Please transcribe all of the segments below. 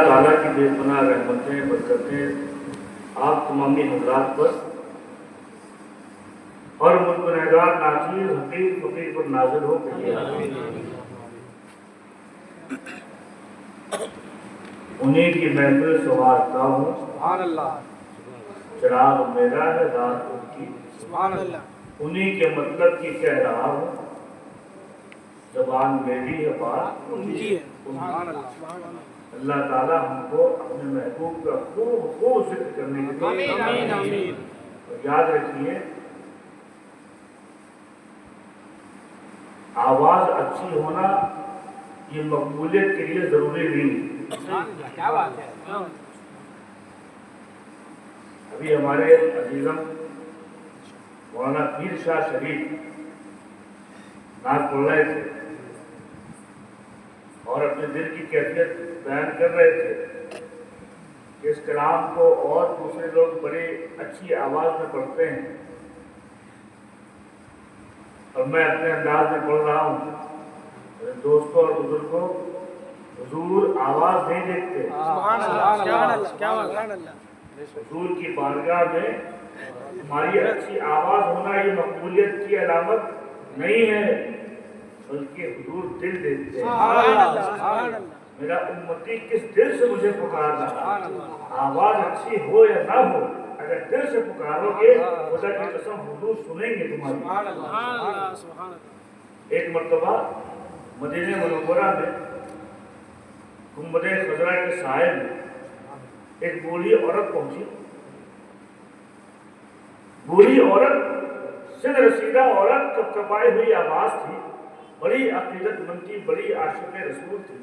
تعالیٰ کی بے پناہ رحمتیں برکتیں آپ تمامی حضرات پر اور متنازع ناچیز حقیق فقیر پر نازل ہو کے انہیں کی محفل سوارتا ہوں سبحان اللہ چراغ میرا ہے رات ان کی سبحان اللہ انہیں کے مطلب کی کہہ رہا ہوں زبان میری ہے بات ان کی ہے سبحان اللہ سبحان اللہ اللہ تعالیٰ ہم کو اپنے محبوب کا خوب ذکر کرنے کے لیے آمین آمین اور یاد رکھیے آواز اچھی ہونا یہ مقبولیت کے لیے ضروری نہیں. کیا بات ہے. ابھی ہمارے عزیزم مولانا پیر شاہ شریف نعت پڑھ رہے تھے اور اپنے دل کی کیفیت بیان کر رہے تھے کہ اس کلام کو اور دوسرے لوگ بڑے اچھی آواز میں پڑھتے ہیں اور میں اپنے انداز میں پڑھ رہا ہوں. میرے دوستوں اور بزرگوں حضور آواز نہیں دیکھتے. حضور کی بارگاہ میں ہماری اچھی آواز ہونا یہ مقبولیت کی علامت نہیں ہے بلکہ حضور دل دیکھتے ہیں. میرا امتی کس دل سے مجھے پکار رہا ہے. آواز اچھی ہو یا نہ ہو اگر دل سے پکارو گے خدا کی قسم حضور سنیں گے تمہاری. ایک مرتبہ مدینہ منورہ میں گنبد خضرا کے سائے میں ایک بوڑھی عورت پہنچی. بوڑھی عورت سن رسیدہ عورت کپکپائی ہوئی آواز تھی. بڑی عقیدت مند تھی, بڑی عاشق رسول تھی,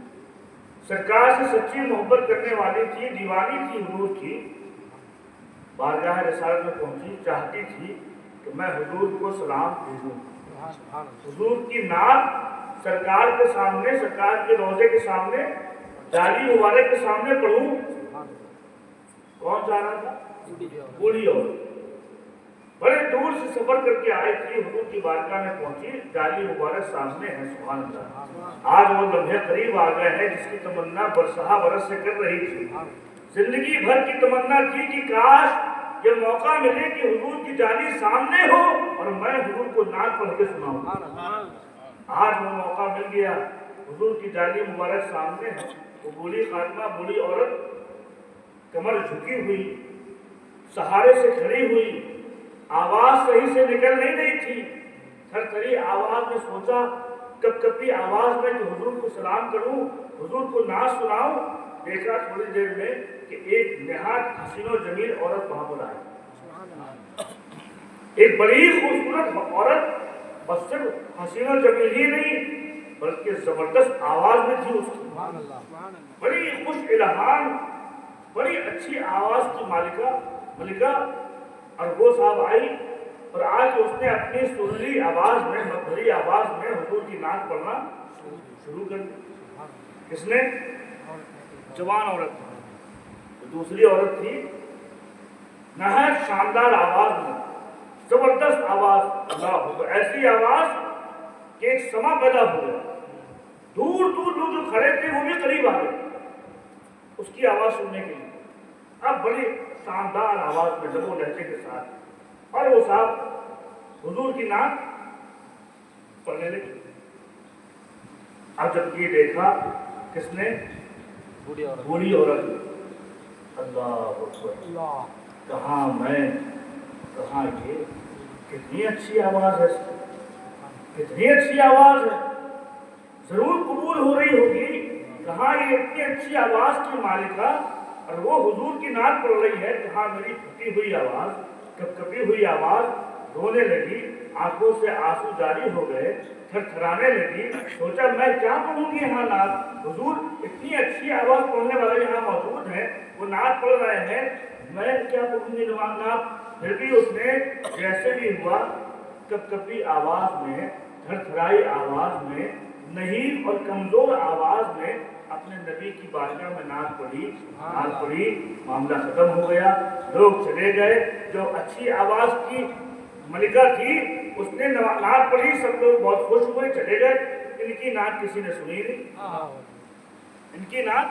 سرکار سے سچی محبت کرنے والی تھی, دیوانی تھی حضور کی. بارگاہ رسالت میں پہنچی, چاہتی تھی کہ میں حضور کو سلام بھیجوں. حضور کی نعت سرکار کے سامنے, سرکار کے روضے کے سامنے, جاری مبارک کے سامنے پڑھوں. کون چاہ رہا تھا؟ بوڑھی عورت بڑے دور سے سفر کر کے آئی تھی, حضور کی بارگاہ میں پہنچی, جاری مبارک سامنے ہے. سبحان اللہ. آج وہ لمحے قریب آ گئے ہیں جس کی تمنا برسہ برس سے کر رہی تھی. زندگی بھر کی تمنا تھی کہ کاش یہ موقع ملے کہ حضور کی جاری سامنے ہو اور میں حضور کو نعت پڑھ کے سناؤں. آج وہ موقع مل گیا. حضور کی جاری مبارک سامنے ہے. وہ بوڑھی خاتمہ, بوڑھی عورت کمر جھکی ہوئی, سہارے سے کھڑی ہوئی, آواز صحیح سے نکل نہیں رہی تھی. تھرتھری آواز میں سوچا, کپ کپی آواز میں کہ حضور کو سلام کروں, حضور کو نعت سناؤں. دیکھا تھوڑی دیر میں کہ ایک نہایت حسین و جمیل عورت وہاں پر آئی. ایک بڑی خوبصورت عورت, بس صرف حسین و جمیل ہی نہیں بلکہ زبردست آواز میں تھی اس کی. بڑی خوش الہام, بڑی اچھی آواز کی ملکہ ارگو صاحب آئی اور آج اس نے اپنی سریلی آواز میں, مدھری آواز میں حضور کی نعت پڑھنا شروع کر دی. کس نے؟ جوان عورت. دوسری عورت تھی نہایت شاندار آواز میں, زبردست آواز. اللہ, ایسی آواز کہ ایک سما پیدا ہو گیا. دور دور لوگ جو کھڑے تھے وہ بھی قریب آ گئے اس کی آواز سننے کے لیے. اب بڑی شاندار آواز میں لب و لہجے کے ساتھ, اور وہ صاحب حضور کی نعت پڑھنے لگے. اب جب یہ دیکھا کس نے؟ بوڑھی عورت. اللہ اکبر, کہاں میں کہاں یہ, کتنی اچھی آواز ہے, کتنی اچھی آواز ہے, ضرور قبول ہو رہی ہوگی. کہاں یہ اتنی اچھی آواز کی مالکہ اور وہ حضور کی نعت پڑھ رہی ہے. کہاں میری پھٹی ہوئی آواز, کپکپی ہوئی آواز. رونے لگی, آنکھوں سے آنسو جاری ہو گئے, تھر تھرانے لگی. سوچا میں کیا پڑھوں گی یہاں نعت, حضور اتنی اچھی آواز پڑھنے والے یہاں موجود ہیں, وہ نعت پڑھ رہے ہیں, میں کیا پڑھوں گی نعت. پھر بھی اس نے جیسے بھی ہوا کپکپی آواز میں, تھر تھرائی آواز میں, نحیف اور کمزور آواز میں اپنے نبی کی بارگاہ میں نعت پڑھی. معاملہ ختم ہو گیا, لوگ چلے گئے. جو اچھی آواز کی ملکہ تھی اس نے نعت پڑھی, سب لوگ بہت خوش ہوئے, چلے گئے. ان کی نعت کسی نے سنی نہیں. इनकी नात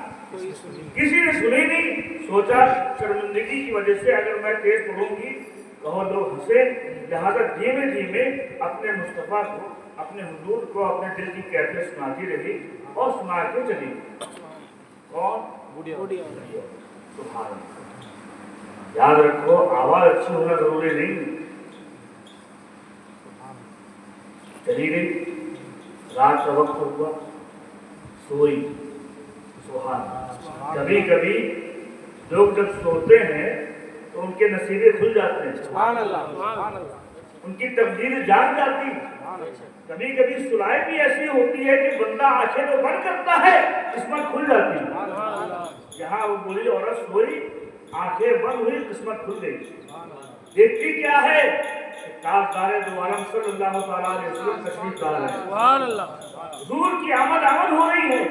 किसी ने सुनी नहीं। सोचा शर्मिंदगी की वजह से अगर मैं तेज पढ़ूंगी कहो लोग हंसे, लिहाजा धीमे धीमे अपने मुस्तफ़ा को, अपने हुजूर को अपने दिल की कैफियत सुनाती रही और सुना के चली। कौन? सुभान अल्लाह। याद रखो, आवाज अच्छी होना जरूरी नहीं। चली गई, रात का वक्त हुआ, सोई। सुभान अल्लाह। कभी कभी लोग जब सोते हैं तो उनके नसीबे खुल जाते हैं, सुभान अल्लाह, सुभान अल्लाह। उनकी तकदीर जाग जाती है। कभी कभी सुलाई भी ऐसी होती है कि बंदा आंखें तो बंद करता है, किस्मत खुल जाती है। यहाँ वो बुरी औरत सोई, आंखें बंद हुई, किस्मत खुल गई। देखती क्या है? ताजदारे दो आलम सल्लल्लाहु अलैहि वसल्लम तशरीफ ला रहे हैं। सुभान अल्लाह। हुजूर की आमद हो रही है।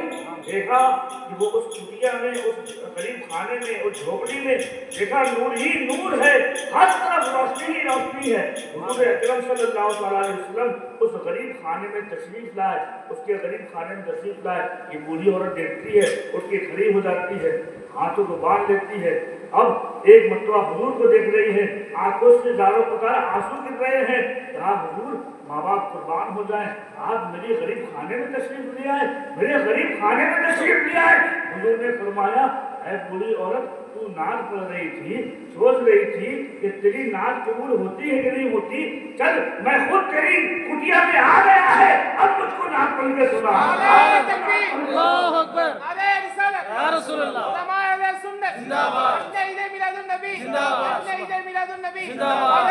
देखा कि वो उस कुटिया में, उस गरीब खाने में, उस झोपड़ी में देखा नूर ही नूर है, हर तरफ रोशनी ही रोशनी है। हुजूर अकरम सल्लल्लाहु अलैहि वसल्लम उस गरीब खाने में तशरीफ लाए, उसके गरीब खाने में तशरीफ लाए। ये बूढ़ी औरत देखती है, उठ के खड़ी हो जाती है, हाथों को बांध लेती है। अब एक मरतबा हुजूर को देख रही है, आंखों से जारो पकार आंसू गिर रहे हैं। कहा हुजूर माँ बाप कुर्बान हो जाए, आप मेरे गरीब खाने में तशरीफ ले आए, मेरे गरीब खाने में तशरीफ ले आए। हुजूर ने फरमाया, ऐ बूढ़ी औरत, तू नाज पढ़ रही थी, सोच रही थी कि तेरी नाज कबूल होती है कि नहीं होती। चल, मैं खुद तेरी कुटिया में आ गया है, अब मुझको नाज पढ़ के सुना। अल्लाहु अकबर। या रसूल अल्लाह। जिंदाबाद। जिंदाबाद। जिंदाबाद।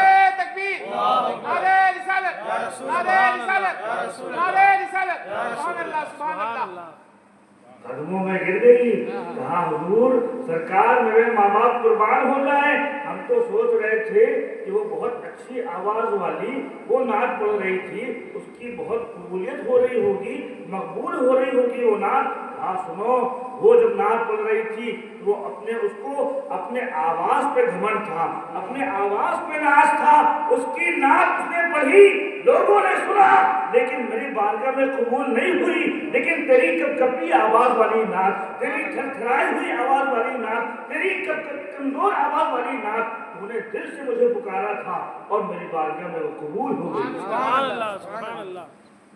कदमों में गिर गई। कहा हुजूर सरकार, मेरे माँ बाप कुर्बान हो जाए। हम तो सोच रहे थे कि वो बहुत अच्छी आवाज वाली वो नात पढ़ रही थी, उसकी बहुत कबूलियत हो रही होगी, मकबूल हो रही होगी वो नात। हाँ सुनो, वो जब नात पढ़ रही थी वो अपने आवाज पे घमंड था, अपने आवाज पे नाज था। उसकी नात उसने पढ़ी, लोगों ने सुना, लेकिन मेरी बारगाह में कबूल नहीं हुई। लेकिन तेरी कपकपी आवाज वाली नात, तेरी थरथराई हुई आवाज वाली नात, तेरी कमजोर आवाज वाली नात, तूने दिल से मुझे पुकारा था और मेरी बारगाह में वो कबूल हो गई। सुभान अल्लाह, सुभान अल्लाह।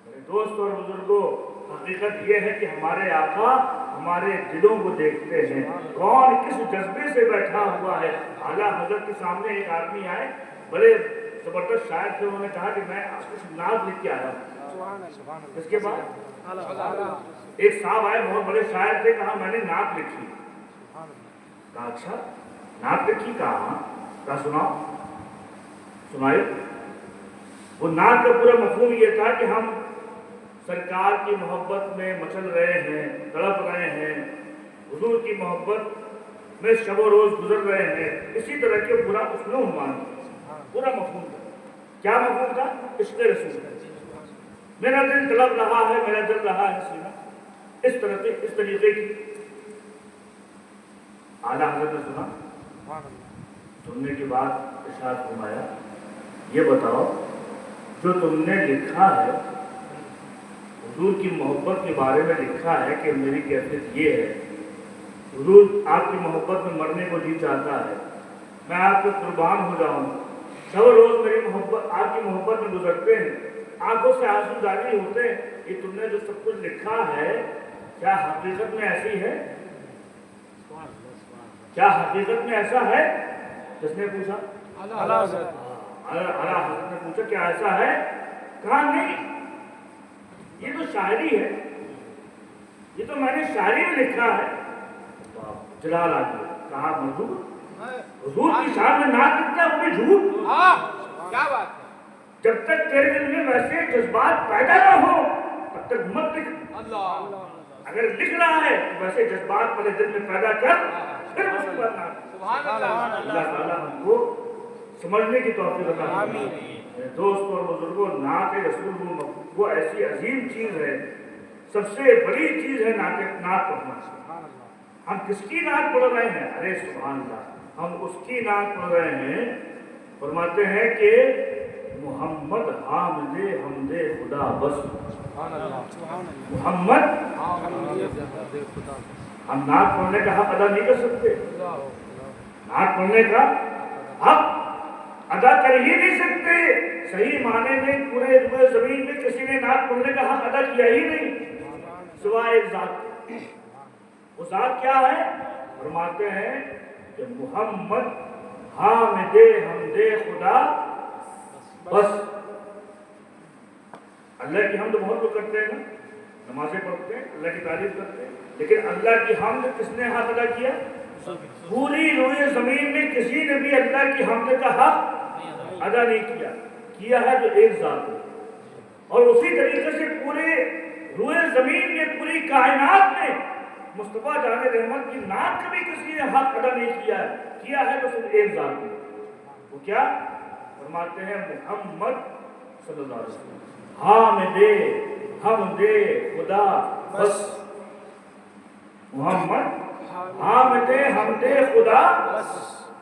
मेरे दोस्त और बुजुर्गों, हकीकत ये है कि हमारे आका हमारे दिलों को देखते हैं, कौन किस जज्बे से बैठा हुआ है। आला हजरत के सामने एक आदमी आए, बड़े जबरदस्त शायर थे, उन्होंने कहा कि मैं कुछ नाज लिख के आया हूँ। इसके बाद एक साहब आए, बहुत बड़े शायर थे, कहा मैंने नात लिखी। कहा अच्छा नात लिखी? कहा सुनाओ। सुनाई। वो नात का पूरा मफहूम ये था कि हम सरकार की मोहब्बत में मचल रहे हैं, तड़प रहे हैं, हुजूर की मोहब्बत में शब व रोज गुजर रहे हैं। इसी तरह के पूरा उसमें उन्वान पूरा मफहूम था। क्या मफहूम था? इश्क़ रसूल। मेरा दिल तड़प रहा है, मेरा दिल रहा है सीना, इस तरह से, इस तरीके की। आला हज़रत ने सुना, सुनने के बाद इरशाद फरमाया, ये बताओ जो तुमने लिखा है, हुजूर की मोहब्बत के बारे में लिखा है कि मेरी कैफियत ये है, हुजूर आपकी मोहब्बत में मरने को जी चाहता है, मैं आपको कुर्बान हो जाऊँ, सब रोज मेरी मोहब्बत आपकी मोहब्बत में गुजरते हैं, आंखों से आंसू जारी होते हैं, ये तुमने जो सब कुछ लिखा है क्या हकीकत में ऐसी है? क्या हकीकत में ऐसा है? किसने पूछा? आला हज़रत। आला हज़रत ने पूछा क्या ऐसा है? कहा नहीं, ये तो शायरी है, ये तो मैंने शायरी में लिखा है। जलाल आ गया। कहा मजदूर, हुजूर की शान में नात लिखता है, वो भी झूठ। क्या बात है? जब तक तेरे दिल में वैसे जज्बात पैदा ना हो तब तक मत लिख। अगर लिख रहा है तो वैसे जज्बात पहले दिल में पैदा कर, फिर उसके बाद नात। अल्लाह ताला हमको समझने की तौफीक अता फरमाए। दोस्त और बुजुर्गों, नात रसूल वो ऐसी अजीम चीज है, सबसे बड़ी चीज है नात पढ़ना। हम किसकी नात पढ़ रहे हैं? अरे सुभान अल्लाह, हम उसकी नात पढ़ रहे हैं। फरमाते हैं कि मोहम्मद हामिदे हमदे खुदा बस, मोहम्मद। हम नात पढ़ने का हक अदा नहीं कर सकते, नात पढ़ने का हक अदा कर ही नहीं सकते। सही माने में पूरे जमीन में किसी ने नात पढ़ने का हक अदा किया ही नहीं सिवाय एक जात। वो जात क्या है? फरमाते हैं कि मोहम्मद हामिदे हमदे खुदा बस। अल्लाह की हमद बहुत लोग करते हैं ना, नमाजें पढ़ते हैं, अल्लाह की तारीफ करते हैं, लेकिन अल्लाह की हमद किसने हक अदा किया? पूरी रोए जमीन में किसी ने भी अल्लाह की हमद का हक अदा नहीं किया है जो एक जात है। और उसी तरीके से पूरे रोए जमीन में, पूरी कायनात में मुस्तफा जाने रहमत की नात कभी किसी ने हक अदा नहीं किया है तो सिर्फ एक जात है। वो क्या? फरमाते हैं मोहम्मद सल्लल्लाहु अलैहि वसल्लम हामिदे हमदे खुदा बस। मोहम्मद हामिदे हमदे खुदा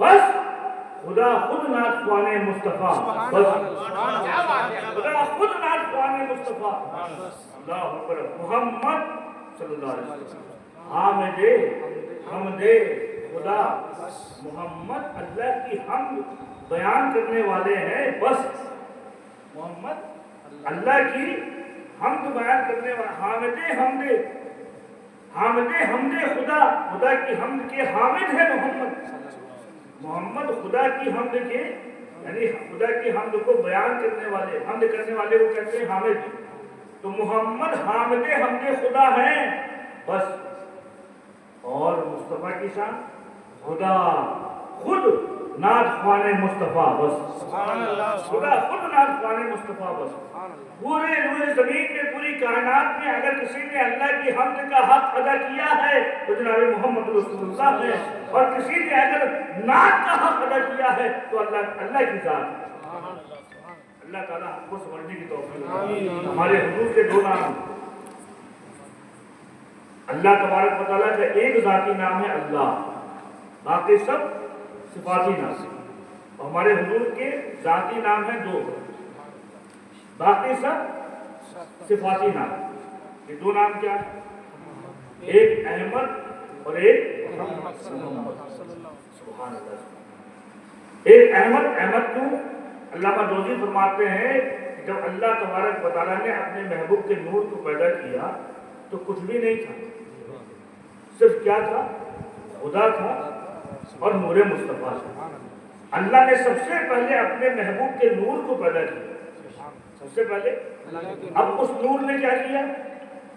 बस। खुदा खुद नात ख्वाने मुस्तफा बस। खुदा खुद नात ख्वाने मुस्तफा। अल्लाह अकबर। मोहम्मद सल्लल्लाहु अलैहि वसल्लम हामिदे हमदे खुदा। मोहम्मद अल्लाह की हमद बयान करने वाले हैं बस। मोहम्मद अल्लाह की हमद बयान करने वाले। हामिदे हमदे खुदा, खुदा की हमद के हामिद है मोहम्मद। मोहम्मद खुदा की हमद के, यानी खुदा की हमद को बयान करने वाले, हमद करने वाले को कहते हैं हामिद। तो मोहम्मद हामिदे हमदे खुदा हैं बस। और मुस्तफा की शान खुदा खुद नात ख्वाने मुस्तफा बस। खुदा खुद नात ख्वाने मुस्तफा बस। पूरे रूए जमीन में, पूरी कायनात में अगर किसी ने अल्लाह की हमद का हक अदा किया है तो जनाब मोहम्मद रसूलुल्लाह है। और किसी ने अगर नात का हक अदा किया है तो अल्लाह की जात। अल्लाह ताला हमको समझने की तौफीक दे। हमारे हुजूर के दो नाम, अल्लाह तबारक व तआला का एक जाती नाम है अल्लाह, बाकी सब सिफाती नाम। और हमारे हुजूर के जाती नाम है दो, बाकी सब सिफाती नाम। ये दो नाम क्या है? एक अहमद और एक मोहम्मद। सुभान अल्लाह। एक अहमद क्यों? अल्लामा जोजी फरमाते हैं कि जब अल्लाह तबारक व तआला ने अपने महबूब के नूर को पैदा किया तो कुछ भी नहीं था, सिर्फ क्या था? खुदा था और नूर मुस्तफा था। अल्लाह ने सबसे पहले अपने महबूब के नूर को पैदा किया, सबसे पहले। अब उस नूर ने क्या किया?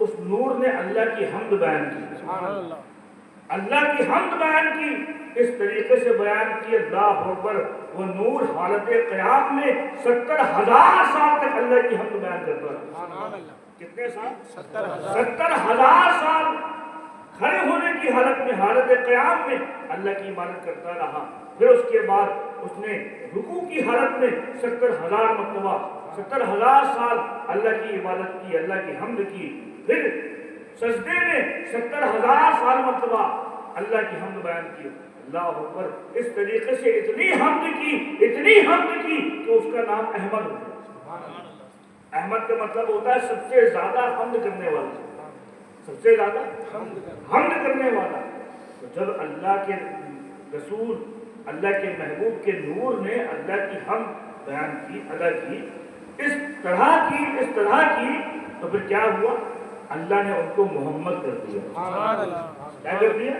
उस नूर ने अल्लाह की हमद बयान की, अल्लाह की हमद बयान की। इस तरीके से बयान की अल्लाह अकबर। वो नूर हालत क़याम में 70,000 साल तक अल्लाह की हमद बयान करता है। कितने साल? 70,000 साल खड़े होने की हालत में, हालत क़याम में अल्लाह की इबादत करता रहा। फिर उसके बाद उसने रुकू की हालत में 70,000 मरतबा, 70,000 साल अल्लाह की इबादत की, अल्लाह की हमद की। फिर सजदे में 70,000 साल मरतबा अल्लाह की हमद बयान की। अल्लाह अकबर। इस तरीके से इतनी हमद की कि उसका नाम अहमद हो गया। अहमद का मतलब होता है सबसे ज्यादा हमद करने वाला, सबसे ज्यादा हमद करने वाला। तो जब अल्लाह के रसूल, अल्लाह के महबूब के नूर ने अल्लाह की हमद बयान की, अदा की, इस तरह की, तो फिर क्या हुआ? अल्लाह ने उनको मोहम्मद कर दिया। क्या कर दिया?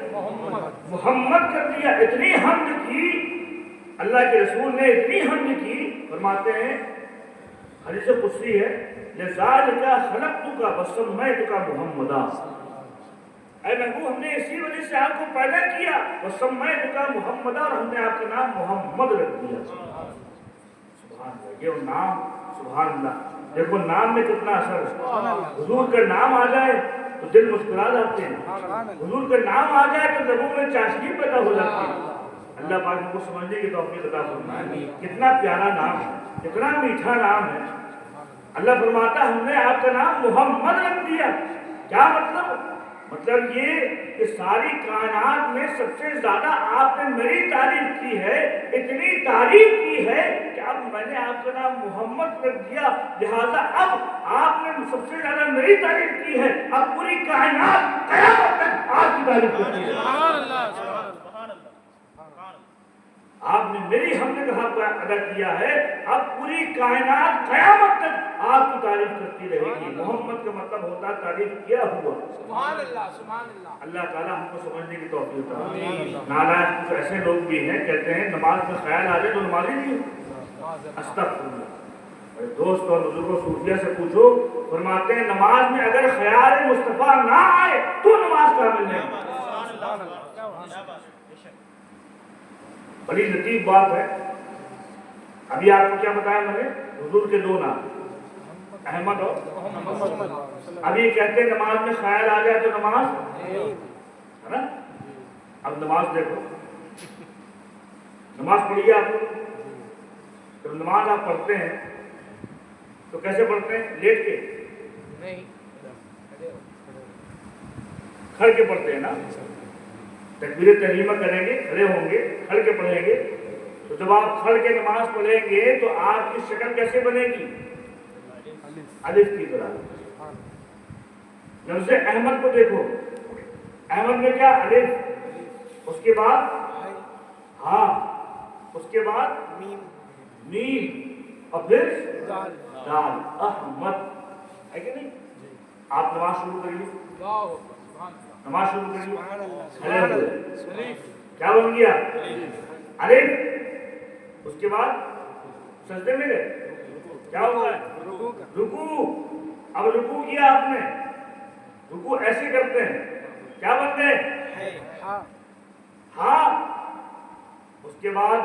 मोहम्मद कर दिया। इतनी हमद की अल्लाह के रसूल ने, इतनी हमद की। फरमाते हैं, हदीस कुदसी है, लिज़ालिका खलक़तुका वसम्मैतुका मुहम्मदा। ऐ महबूब, हमने इसी वजह से आपको पैदा किया, वसम्मैतुका मुहम्मदा, और हमने आपका नाम मोहम्मद रख दिया। सुभान अल्लाह। ये नाम, सुभान अल्लाह। देखो नाम में कितना असर है। हुजूर का नाम आ जाए तो दिल मुस्कुरा जाते हैं, हुजूर का नाम आ जाए तो लोगों में चाशनी पैदा हो जाती है। अल्लाह पाक हमको समझने की तौफीक अता फरमाए। कितना प्यारा नाम है, कितना मीठा नाम है। अल्लाह फरमाता हमने आपका नाम मोहम्मद रख दिया। क्या मतलब? मतलब ये کہ ساری کائنات میں سب سے زیادہ آپ نے میری تعریف کی ہے، اتنی تعریف کی ہے کہ اب میں نے آپ کا نام محمد کر دیا، لہذا اب آپ نے سب سے زیادہ میری تعریف کی ہے، اب پوری کائنات قیامت تک آپ کی تعریف کرتی ہے۔ سبحان اللہ، سبحان اللہ۔ آپ نے میری حمد کا حق ادا کیا ہے، اب پوری کائنات قیامت تک آپ کی تعریف کرتی رہے گی۔ محمد کا مطلب ہوتا ہے تعریف کیا ہوا۔ سبحان اللہ، سبحان اللہ۔ اللہ تعالیٰ ہم کو سمجھنے کی توفیق عطا۔ نالائق کچھ ایسے لوگ بھی ہیں کہتے ہیں نماز میں خیال آ جائے تو نماز ہی نہیں ہو۔ استغفر اللہ۔ دوست اور بزرگوں صوفیہ سے پوچھو، فرماتے ہیں نماز میں اگر خیال مصطفیٰ نہ آئے تو نماز کامل نہیں۔ بڑی لطیف بات ہے۔ ابھی آپ کو کیا بتایا میں نے؟ حضور کے دو نام احمد اور ابھی کہتے ہیں نماز میں خیال آ جائے تو نماز ہے نا۔ اب نماز دیکھو، نماز پڑھیے آپ لوگ، جب نماز آپ پڑھتے ہیں تو کیسے پڑھتے ہیں؟ لیٹ کے نہیں، کھڑ کے پڑھتے ہیں نا۔ تکبیر تحریمہ کریں گے، کھڑے ہوں گے، کھڑ کے پڑھیں گے، تو جب آپ کھڑ کے نماز پڑھیں گے تو آپ کی شکل کیسے بنے گی؟ الف کی طرح۔ لفظ احمد کو دیکھو، احمد میں کیا؟ الف، اس کے بعد ہاں، اس کے بعد میم، اور پھر دال، احمد ہے کہ نہیں؟ آپ نماز شروع کریے، نماز شروع کریے، کیا بن گیا؟ الف، اس کے بعد سجدے میں گئے، کیا ہوتا ہے؟ رکوع۔ اب رکوع کیا آپ نے، رکوع ایسے کرتے ہیں، کیا بن گئے؟ ہاں، اس کے بعد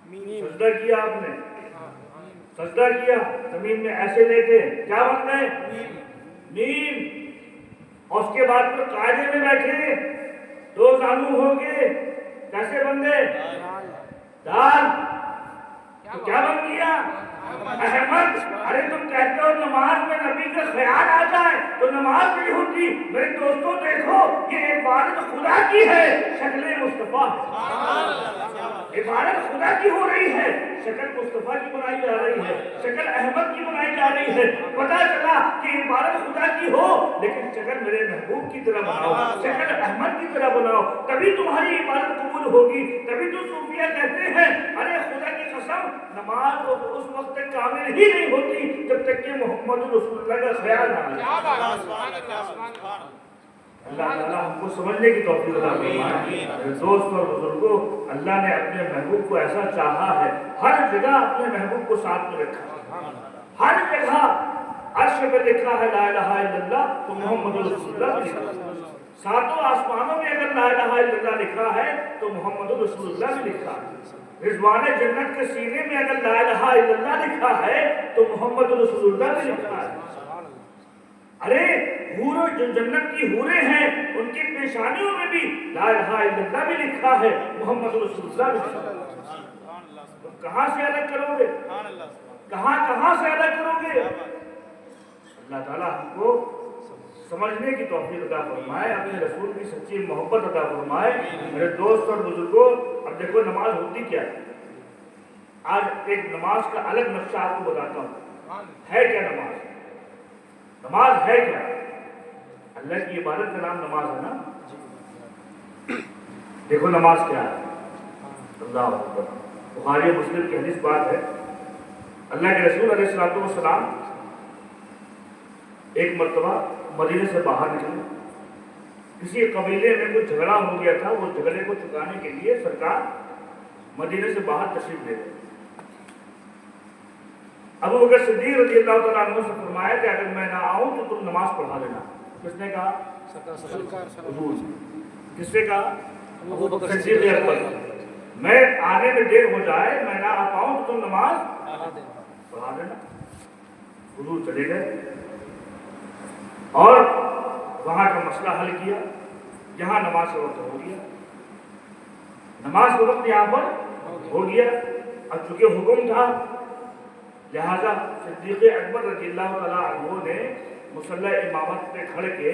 سجدہ کیا آپ نے، سجدہ کیا، زمین میں ایسے لیٹے، کیا بن گئے؟ میم۔ اور اس کے بعد پھر قاعدے میں بیٹھے، دو زانو ہو گئے، کیسے بن گئے؟ دال۔ تو کیا بن گیا؟ احمد۔ ارے تم کہتے ہو نماز میں نبی کا خیال آ جائے تو نماز نہیں ہوتی۔ میرے دوستوں دیکھو، یہ عبادت خدا کی ہے، شکل مصطفیٰ ہے۔ عبادت خدا کی ہو رہی ہے، شکل مصطفیٰ کی بنائی جا رہی ہے، شکل احمد کی بنائی جا رہی ہے۔ پتہ چلا کہ عبادت خدا کی ہو لیکن شکل میرے محبوب کی طرح بناؤ، شکل احمد کی طرح بناؤ، تبھی تمہاری عبادت قبول ہوگی۔ تبھی تو صوفیہ کہتے ہیں ارے خدا کی قسم نماز اس وقت تک کامل ہی نہیں ہوتی جب تک کہ محمد رسول اللہ کا خیال نہ آئے۔ اللہ تعالیٰ ہم کو سمجھنے کی توفیق عطا فرمائے۔ دوست اور بزرگوں، اللہ نے اپنے محبوب کو ایسا چاہا ہے، ہر جگہ اپنے محبوب کو ساتھ میں رکھا، ہر جگہ عرش پہ لکھا ہے لا الہ الا اللہ تو محمد رسول اللہ بھی لکھا ہے، ساتوں آسمانوں میں اگر لا الہ الا اللہ لکھا ہے تو محمد رسول اللہ بھی لکھا ہے، رضوان جنت کے سینے میں اگر لا الہ الا اللہ لکھا ہے تو محمد رسول اللہ بھی لکھا ہے۔ ارے حوروں جو جنت کی حوریں ہیں ان کی پیشانیوں میں بھی لا الہ الا اللہ بھی لکھا ہے، محمد رسول اللہ بھی لکھا ہے۔ تم کہاں سے الگ کرو گے؟ کہاں سے الگ کرو گے؟ اللہ تعالیٰ ہم کو سمجھنے کی توفیق عطا فرمائے، اپنے رسول کی سچی محبت عطا فرمائے۔ میرے دوست اور بزرگوں، اب دیکھو نماز ہوتی کیا ہے۔ آج ایک نماز کا الگ نقشہ آپ کو بتاتا ہوں، ہے کیا نماز؟ نماز ہے کیا؟ اللہ کی عبادت کا نام نماز ہے نا۔ دیکھو نماز کیا ہے، اللہ اکبر۔ بخاری مسلم کی حدیث بات ہے، اللہ کے رسول علیہ الصلوۃ والسلام ایک مرتبہ مدینے سے باہر نکلے، کسی قبیلے میں کچھ جھگڑا ہو گیا تھا، وہ جھگڑے کو چکانے کے لیے سرکار مدینے سے باہر تشریف لے گئے۔ ابو بکر صدیق رضی اللہ تعالیٰ عنہ سے فرمایا کہ اگر میں نہ آؤں تو تم نماز پڑھا دینا۔ کس نے کہا؟ حضور۔ کس نے کہا؟ ابو بکر صدیق اکبر۔ میں آنے میں دیر ہو جائے، میں نہ آ پاؤں تو تم نماز پڑھا دینا۔ حضور چلے گئے اور وہاں کا مسئلہ حل کیا، یہاں نماز کا وقت ہو گیا، نماز کا وقت یہاں پر ہو گیا۔ اب چونکہ حکم تھا لہذا صدیق اکبر رضی اللہ تعالیٰ عنہ نے मुसल्ला इमामत पे खड़े के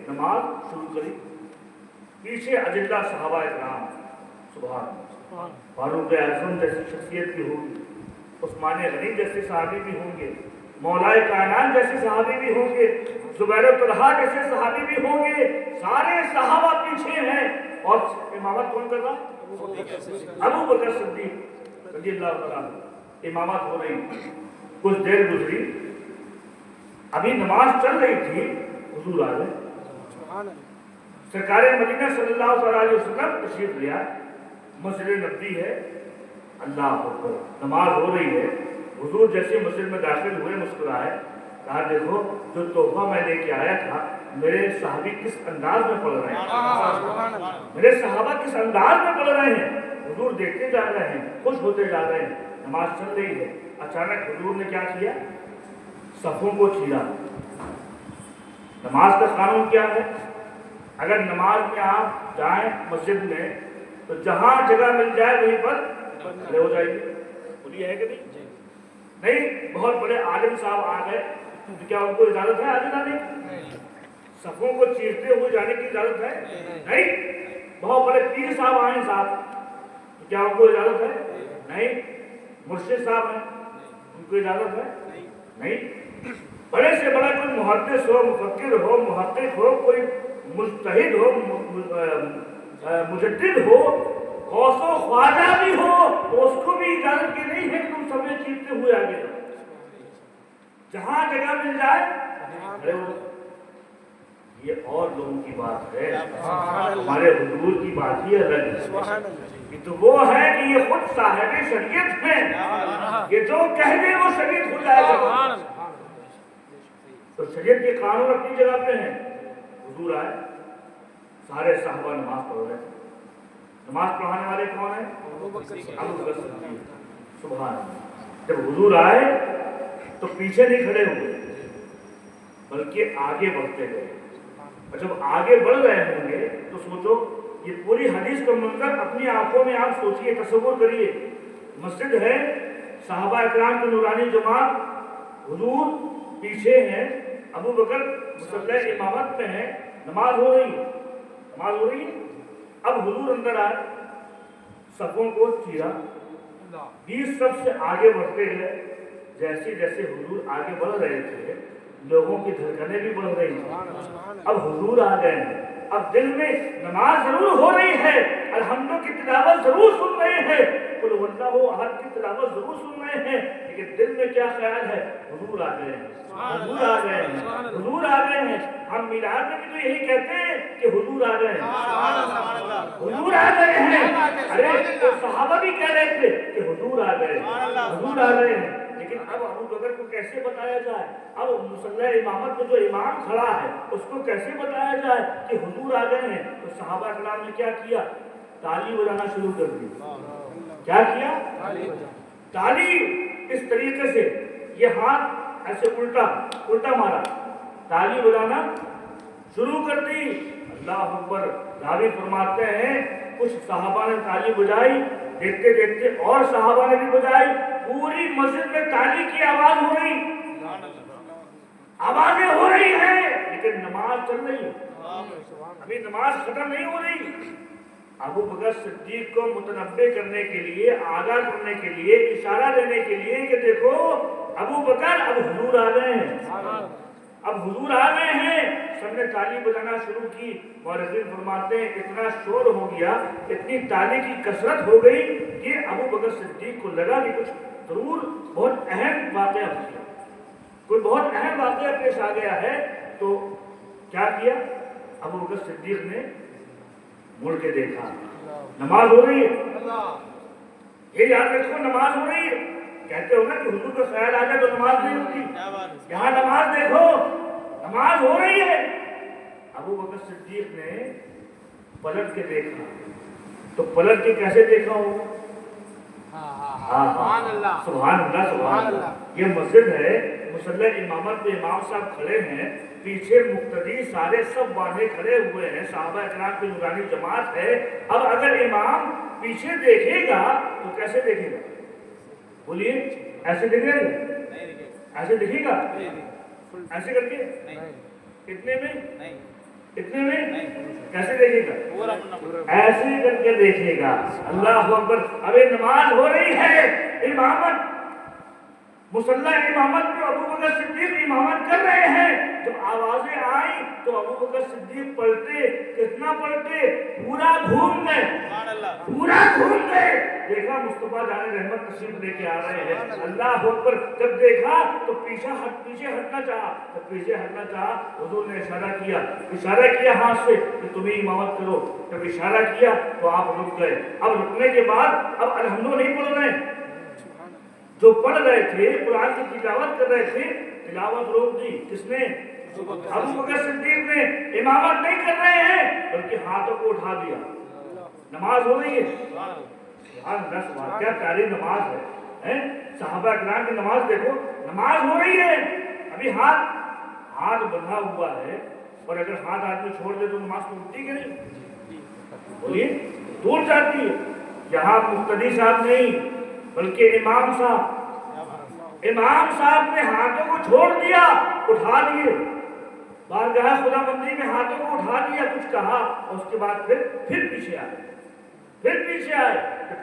नमाज शुरू करी। पीछे अजिल्ला सहाबा इकराम, सुभान, फारूक आज़म जैसी शख्सियत भी होगी, उस्मान गनी जैसे सहाबी भी होंगे, मौलाए कायनात जैसे सहाबी भी होंगे, जुबैर तलहा जैसे सहाबी भी होंगे, सारे सहाबा पीछे हैं। और इमामत कौन कर रहा? अबू बकर सिद्दीक रज़ियल्लाहु तआला इमामत हो रही। कुछ देर गुजरी, अभी नमाज चल रही थी, हुजूर आ गए। सरकार मदीना सल्लल्लाहु अलैहि वसल्लम तशरीफ लिया, मस्जिद नबवी है, अल्लाह अकबर, नमाज हो रही है। हुजूर जैसे मस्जिद में दाखिल हुए मुस्कुराए, कहा देखो जो तोहफा मैं लेके आया था, मेरे सहाबी किस अंदाज में पढ़ रहे हैं, मेरे सहाबा किस अंदाज में पढ़ रहे हैं। हुजूर देखते जा रहे हैं, खुश होते जा रहे हैं, नमाज चल रही है। अचानक हुजूर ने क्या किया? सफ़ों को चीरा। नमाज का कानून क्या है? अगर नमाज में आप जाएं मस्जिद में तो जहां जगह मिल जाए वहीं पर खड़े हो जाइए। बोलिए है कि नहीं? नहीं, बहुत बड़े आलिम साहब आ गए तो क्या उनको इजाजत है आगे जाने की? सफ़ों को चीरते हुए जाने की इजाजत है? नहीं। बहुत बड़े पीर साहब आए साहब तो क्या उनको इजाजत है? नहीं। मुर्शिद साहब हैं, उनको इजाजत है? नहीं। बड़े से बड़ा कोई मुहद्दिस हो, मुफक्किर हो, मुहक्किक हो, कोई मुज्तहिद हो, मुजद्दिद हो, गौसो ख्वाजा भी हो, तो उसको भी इजाजत की नहीं है कि तुम सबने चीरते हुए आगे जाओ। जहां जगह मिल जाए खड़े हो जाओ। ये और लोगों की बात है, हमारे हुजूर की बात ही अलग है। ये तो वो है कि ये खुद साहिब शरीयत है, ये जो कह दे वो शरीयत हो जाएगा। तो शरीयत के कानून अपनी जगह पे हैं। हुजूर आए, सारे साहबा नमाज पढ़ रहे थे। नमाज पढ़ाने वाले कौन है? अबू बकर सिद्दीक, सुभान। जब हुजूर आए तो पीछे नहीं खड़े हुए, बल्कि आगे बढ़ते गए। और जब आगे बढ़ रहे होंगे तो सोचो, ये पूरी हदीस का मंजर अपनी आंखों में आप सोचिए, तसव्वुर करिए। मस्जिद है, साहबा इकराम की नूरानी जमात, हुजूर पीछे हैं, अबू बकर मुसल्ला इमामत में है, नमाज हो रही है, नमाज हो रही है। अब हुजूर अंदर आए, सफ़ों को चीरा, 20 सफ से आगे बढ़ते गए। जैसे जैसे हुजूर आगे बढ़ रहे थे, लोगों की धड़कनें भी बढ़ रही थी। अब हुजूर आ गए हैं, अब दिल में नमाज जरूर हो रही है, अलहम्दुलिल्लाह की तिलावत जरूर सुन रहे हैं, कुल हुवल्लाहु अहद की तिलावत जरूर सुन रहे हैं, लेकिन दिल में क्या ख्याल है? हुजूर आ गए हैं, हुजूर आ गए हैं, हुजूर आ गए हैं। हम मिलाद में भी तो यही कहते हैं कि हुजूर आ गए हैं, हुजूर आ गए हैं। अरे तो सहाबा भी कह रहे थे कि हुजूर आ गए, हुजूर आ गए हैं। लेकिन अब अबू बकर को कैसे बताया जाए? अब मुसल्ला इमामत में जो इमाम खड़ा है उसको कैसे बताया जाए कि हुजूर आ गए हैं? तो सहाबा इकराम ने क्या किया? ताली बजाना शुरू कर दी। क्या किया? ताली। इस तरीके से ये हाथ ऐसे उल्टा उल्टा मारा, ताली बजाना शुरू कर दी। अल्लाह अकबर। रावी फरमाते हैं कुछ सहाबा ने ताली बजाई, देखते देखते और सहाबा ने भी बजाई, पूरी मस्जिद में ताली की आवाज हो रही, आवाजें हो रही है, लेकिन नमाज चल रही है, अभी नमाज खत्म नहीं हो रही। अबू बकर सिद्दीक को मुतनब्बे करने के लिए, आगाह करने के लिए, इशारा देने के लिए कि देखो अबू बकर अब हुजूर आ गए हैं, अब हुजूर आ गए हैं। सबने ताली बजाना शुरू की। मुअज्जिन फरमाते हैं इतना शोर हो गया, इतनी ताली की कसरत हो गई कि अबू बकर सिद्दीक को लगा कि कुछ जरूर बहुत अहम वाकया हो गया, कोई बहुत अहम वाकया पेश आ गया है। तो क्या किया? अबू बकर सिद्दीक ने मुड़ के देखा, नमाज हो रही है। ये याद रखो, नमाज हो रही है। कहते हो ना कि हुजूर का ख्याल आ जाए तो नमाज नहीं होती, यहाँ नमाज देखो, नमाज हो रही है। अबू बकर सिद्दीक ने पलट के देखा, तो पलट के कैसे देखा होगा? सुभान अल्लाह, सुभान अल्लाह। ये मस्जिद है, मुसल्ला इमामत पे इमाम साहब खड़े हैं, पीछे मुक्तदी सारे सब बांधे खड़े हुए हैं, साहबा इकराम की नूरानी जमात है। अब अगर इमाम पीछे देखेगा तो कैसे देखेगा? बोलिए, ऐसे दिखेगा? ऐसे दिखेगा? ऐसे करके नहीं इतने में नहीं इतने में नहीं कैसे देखेगा? पूरा मुन्ना ऐसे करके देखेगा। अल्लाह अकबर। अबे नमाज हो रही है, इमामत मुसल्ला इमामत पे अबू बकर सिद्दीक इमामत कर रहे हैं। जब आवाजें आई तो अबू बकर सिद्दीक पलटे, कितना पलटे? पूरा घूम गए, सुभान अल्लाह पूरा घूम गए। देखा मुस्तफा जाने रहमत तशरीफ लेके आ रहे हैं। अल्लाह अकबर। जब देखा तो पीछे हटना चाहा, जब पीछे हटना चाहा हुजूर ने इशारा किया हाथ से कि तुम्हें इमामत करो। जब इशारा किया तो आप रुक गए। अब रुकने के बाद अब अलहम्दुलिल्लाह नहीं पढ़ रहे, जो पढ़ रहे थे कुरान की तिलावत कर रहे थे, तिलावत रोक दी। किसने? अबू बकर सिद्दीक ने। इमामत नहीं कर रहे हैं बल्कि हाथों को उठा दिया। नमाज हो रही है। क्या प्यारी नमाज है, हैं? सहाबा किराम की नमाज देखो, नमाज हो रही है, अभी हाथ बंधा हुआ है, और अगर हाथ आदमी छोड़ दे तो नमाज टूटती कि नहीं? बोलिए, टूट जाती है। यहाँ मुफ्ती साहब नहीं बल्कि इमाम साहब ने हाथों को छोड़ दिया, उठा लिए, बारगाह खुदाबंदी में हाथों को उठा दिया, कुछ कहा और उसके बाद फिर पीछे आए। जब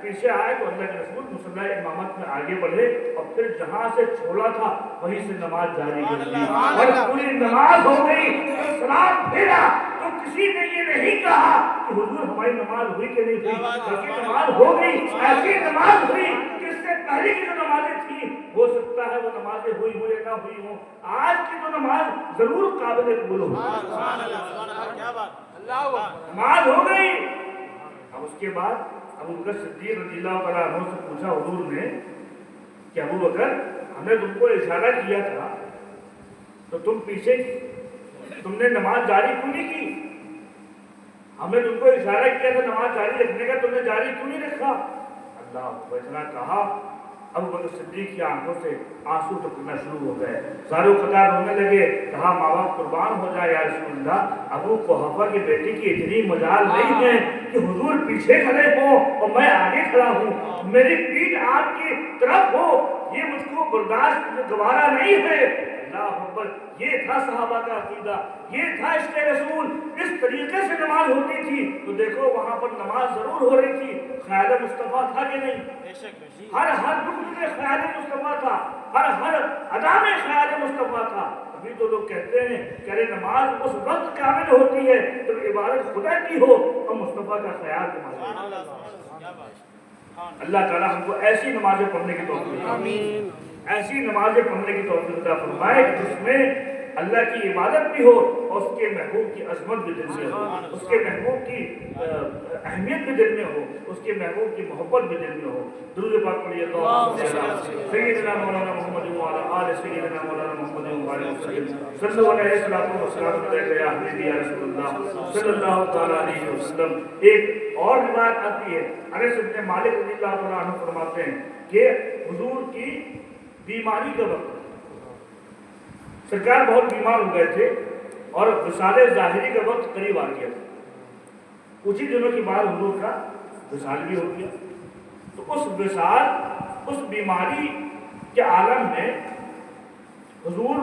पीछे आए तो अल्लाह के रसूल मुसल्ला इमामत में आगे बढ़े और फिर जहां से छोड़ा था वहीं से नमाज जारी कर दी और पूरी नमाज हो गई। सलाम फेरा तो किसी ने ये नहीं कहा कि हुजूर हमारी नमाज हुई कि नहीं हुई, बल्कि नमाज हो गई। ऐसी नमाज हुई कि इससे पहले की जो नमाजें थी हो सकता है वो नमाजें हुई हो या ना हुई हो, आज की तो नमाज जरूर काबिल कबूल हो। नमाज हो गई। अब उसके बाद अबू बकर सिद्दीक रज़ियल्लाहु तआला अन्हु से पूछा हुजूर ने कि अबू बकर, हमने तुमको इशारा किया था तो तुम पीछे, तुमने नमाज जारी क्यों नहीं की? हमने तुमको इशारा किया था नमाज जारी रखने का, तुमने जारी क्यों नहीं रखा? अल्लाह को इतना कहा, अबू बकर सिद्दीक की आंखों से आंसू टपकना शुरू हो गए, सारों कतार रोने लगे। कहा माँ बाप कुर्बान हो जाए या रसूलल्लाह, अबू कुहाफा की बेटी की इतनी मजाल नहीं है कि हुजूर पीछे खड़े हो और मैं आगे खड़ा हूँ, मेरी पीठ आपकी तरफ हो, ये मुझको बर्दाश्त गवारा नहीं है। अल्लाह अकबर। ये था सहाबा का अकीदा, ये था इश्क़ रसूल। इस तरीके से नमाज होती थी तो देखो वहां पर नमाज जरूर हो रही थी। ख्याल मुस्तफा था कि नहीं? हर रुकन में ख्याल मुस्तफा था, हर अदा में ख्याल मुस्तफा था। अभी तो लोग कहते हैं कि अरे नमाज उस वक्त कामिल होती है जब इबादत खुदा की हो और मुस्तफा का ख्याल तुम्हारा। अल्लाह ताला हमको ऐसी नमाजें पढ़ने की तौफीक, ऐसी नमाजें पढ़ने की तौफीक अता फरमाए जिसमें अल्लाह की इबादत भी हो और उसके महबूब की अजमत भी दिल में हो, उसके महबूब की अहमियत भी दिल में हो, उसके महबूब की मोहब्बत भी दिल में हो। दुरूद पाक पढ़िए। सय्यदना मौलाना मोहम्मद व अला आलि सय्यदना मौलाना मोहम्मद व अलैहि वसल्लम सल्लल्लाहु अलैहि वसल्लम या हबीबी या रसूलुल्लाह सल्लल्लाहु तआला अलैहि वसल्लम। एक और रिवायत आती है, अनस इब्न मालिक रज़ियल्लाहु तआला अन्हु फरमाते हैं कि हुजूर की बीमारी के वक्त सरकार बहुत बीमार हो गए थे और विसाल ज़ाहिरी का वक्त करीब आ गया था। कुछ ही दिनों के बाद हुजूर का विसाल भी हो गया। तो उस विसाल, उस बीमारी के आलम में हुजूर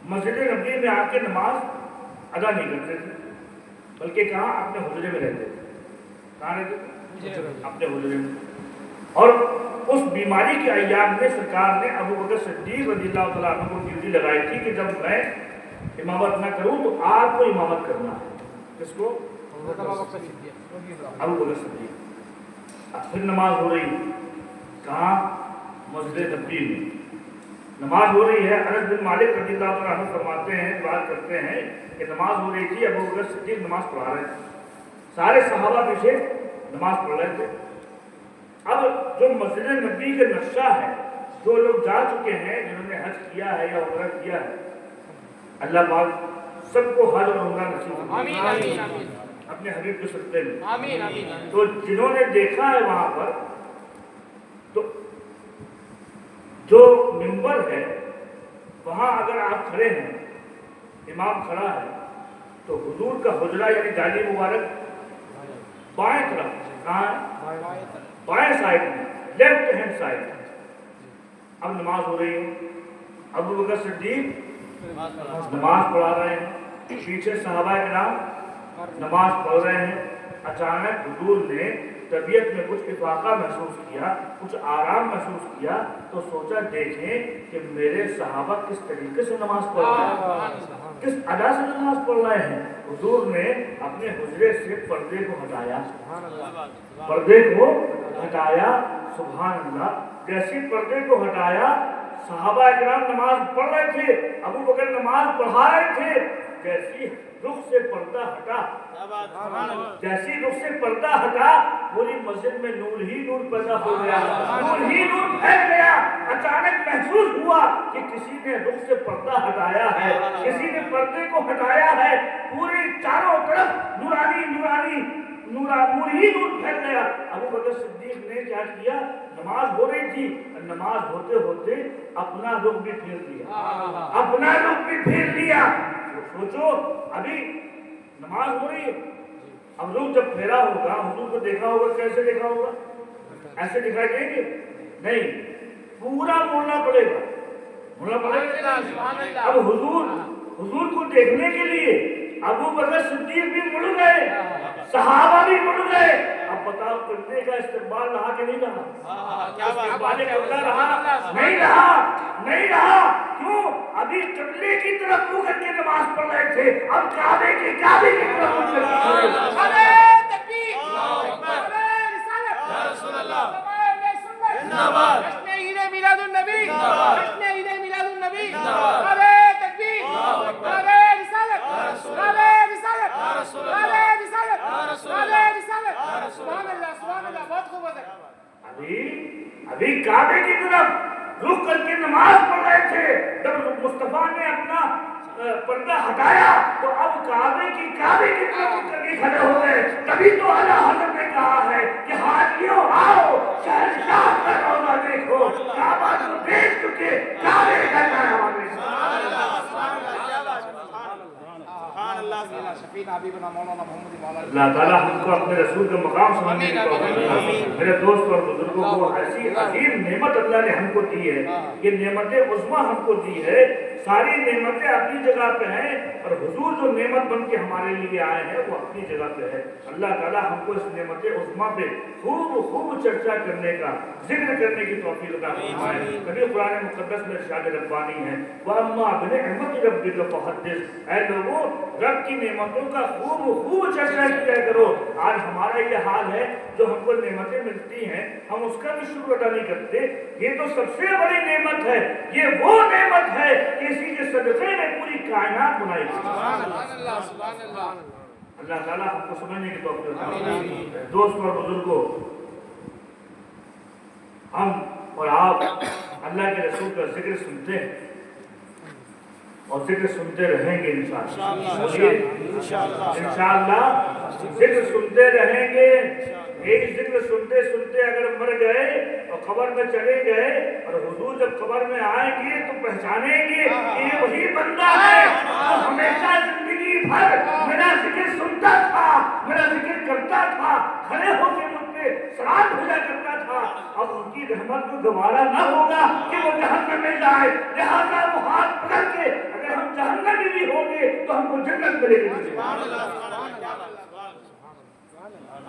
मस्जिद नबी में आके नमाज अदा नहीं करते थे, बल्कि कहाँ अपने हुजरे में रहते थे। कहाँ रहते थे? अपने हुजरे में। और उस बीमारी के अय्याम में सरकार ने अबू बकर सिद्दीक रज़ियल्लाहु तआला अन्हु को ड्यूटी लगाई थी कि जब मैं इमामत न करूं तो आपको इमामत करना है। किसको? अबू बकर सिद्दीक। फिर नमाज हो रही, कहाँ? मस्जिद नबी में नमाज हो रही है। अनस बिन मालिक रज़ियल्लाहु तआला अन्हु फरमाते हैं, बात करते हैं कि नमाज हो रही थी, अबू बकर सिद्दीक नमाज पढ़ा रहे थे, सारे सहाबा पीछे नमाज पढ़ रहे थे। अब जो मस्जिद नबी का नक्शा है, जो लोग जा चुके हैं, जिन्होंने हज किया है या उम्रा किया है, अल्लाह पाक सबको हज और उम्रा नसीब फरमाए अपने हबीब के सदक़े में। तो जिन्होंने देखा है वहां पर, तो जो मिंबर है वहां अगर आप खड़े हैं, इमाम खड़ा है, तो हुजूर का हुजरा यानी जाली मुबारक बाएं तरफ, कहाँ है? बाएं साइड में, लेफ्ट हैंड साइड। अब नमाज हो रही है, अबू बकर सिद्दीक नमाज पढ़ा रहे हैं, पीछे सहाबा किराम नमाज पढ़ रहे हैं। अचानक हुजूर ने तबीयत में कुछ इफाका महसूस किया, कुछ आराम महसूस किया, तो सोचा देखें कि मेरे सहाबा किस तरीके से नमाज पढ़ रहे हैं, किस अदा से नमाज पढ़ रहे हैं। हुजूर ने अपने हुजरे से पर्दे को हटाया, पर्दे को हटाया, सुभान अल्लाह। जैसे पर्दे को हटाया, सहाबा इकराम नमाज पढ़ रहे थे, अबू बकर नमाज पढ़ा रहे थे। जैसी रुख से पर्दा हटा, जैसी रुख से पर्दा हटा, पूरी मस्जिद में नूर ही नूर पैदा हो गया, नूर ही नूर फैल गया। अचानक महसूस हुआ कि किसी ने रुख से पर्दा हटाया है, किसी ने पर्दे को हटाया है। पूरे चारों तरफ नूरानी नूरानी नूर ही नूर फैल गया। अबू बकर सिद्दीक ने क्या किया, नमाज हो रही थी, नमाज होते होते अपना रुख भी फेर लिया, अपना रुख भी फेर लिया। सोचो अभी नमाज हो रही है, अब रुख जब फेरा होगा, हुजूर को देखा होगा, कैसे देखा होगा, ऐसे दिखाई देंगे नहीं, पूरा मोड़ना पड़ेगा, मोड़ना पड़ेगा। अब हुजूर को देखने के लिए अबू बकर सिद्दीक भी मुड़ गए, सहाबा भी मुड़ गए। अब बताओ कितने का इस्तेमाल रहा कि नहीं रहा, नहीं रहा, नहीं रहा। क्यों? अभी किबले की तरफ मुंह करके नमाज पढ़ रहे थे, अब काबे की तरफ मुंह करके। अभी काबे की तरफ रुख करके नमाज पढ़ रहे थे। जब मुस्तफा ने अपना पर्दा हटाया तो अब काबे की तरफ रुख करके खड़े हो गए। तभी तो आला हज़रत ने कहा है कि हाजियों आओ, शहंशाह का रोज़ा देखो, काबा को देख चुके, काबे का नजारा देखो। अल्लाह ताला हमको अपने रसूल का मकाम समझने की तौफीक दे। मेरे दोस्त और बुजुर्गों को ऐसी अजीम नेमत अल्लाह ने हमको दी है, ये नेमतें उज़्मा हमको दी है। सारी नेमतें अपनी जगह पे हैं और हुजूर जो नेमत बन के हमारे लिए आए हैं वो अपनी जगह पे है। अल्लाह ताला हमको इस नेमत उज़्मा पे खूब चर्चा करने का, जिक्र करने की तौफीक अता फरमाए। कभी कुरान मुक़द्दस में इरशाद रब्बानी है, व अम्मा बिनिअमति रब्बिका फहद्दिस, ऐ लोगों रब की नेमतों का खूब चर्चा किया करो। आज हमारा ये हाल है, जो हमको नेमतें मिलती हैं हम उसका भी शुक्र अदा नहीं करते। ये तो सबसे बड़ी नेमत है, ये वो नेमत है कि इसी के सदक़े में पूरी कायनात बनाई गई। अल्लाह ताला हमको समझने की तौफीक अता फरमाए। दोस्त और बुजुर्गों, हम और आप अल्लाह के रसूल का जिक्र सुनते हैं और जिक्र सुनते रहेंगे इंशाअल्लाह, जिक्र सुनते रहेंगे। एक जिक्र सुनते सुनते अगर मर गए और कब्र में चले गए और हुजूर जब कब्र में आएंगे तो पहचानेंगे कि ये वही बंदा है जो हमेशा जिंदगी भर मेरा जिक्र सुनता था, मेरा जिक्र करता था, खड़े होकर मुझ पे सलात भेजा करता था। अब उनकी रहमत को गवारा न होगा कि वो जहन्नम में जाए, लिहाजा वो हाथ पकड़ के अगर हम जहन्नमी भी होंगे तो हमको जन्नत मिलेगी।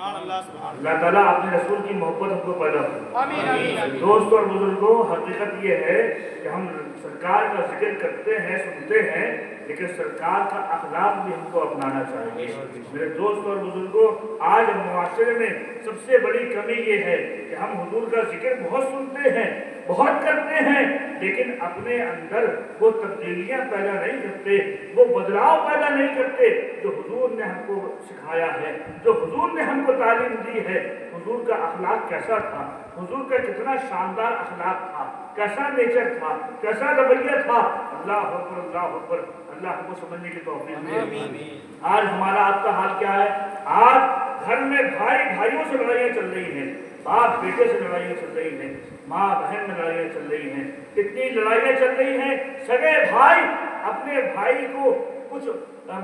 अल्लाह ताला अपने रसूल की मोहब्बत हमको पैदा करे। दोस्त और बुजुर्गों, हकीकत ये है कि हम सरकार का जिक्र करते हैं, सुनते हैं, लेकिन सरकार का अखलाक भी हमको अपनाना चाहिए। मेरे दोस्त और बुजुर्गों, आज मुआशरे में सबसे बड़ी कमी ये है कि हम हुजूर का जिक्र बहुत सुनते हैं, बहुत करते हैं, लेकिन अपने अंदर वो तब्दीलियां पैदा नहीं करते, वो बदलाव पैदा नहीं करते जो हुजूर ने हमको सिखाया है, जो हुजूर ने हमको तालीम दी है। हुजूर का अखलाक कैसा था, हुजूर का कितना शानदार अखलाक था, कैसा नेचर था, कैसा रवैया था। अल्लाह अकबर, अल्लाह अकबर। अल्लाह हमको समझने की तौफीक दे। आज हमारा आपका हाल क्या है? आज घर में भाइयों से लड़ाइयाँ चल रही हैं, बाप बेटे से लड़ाइयाँ चल रही हैं, माँ बहन में लड़ाइयाँ चल रही हैं, कितनी लड़ाइयाँ चल रही हैं। सगे भाई अपने भाई को कुछ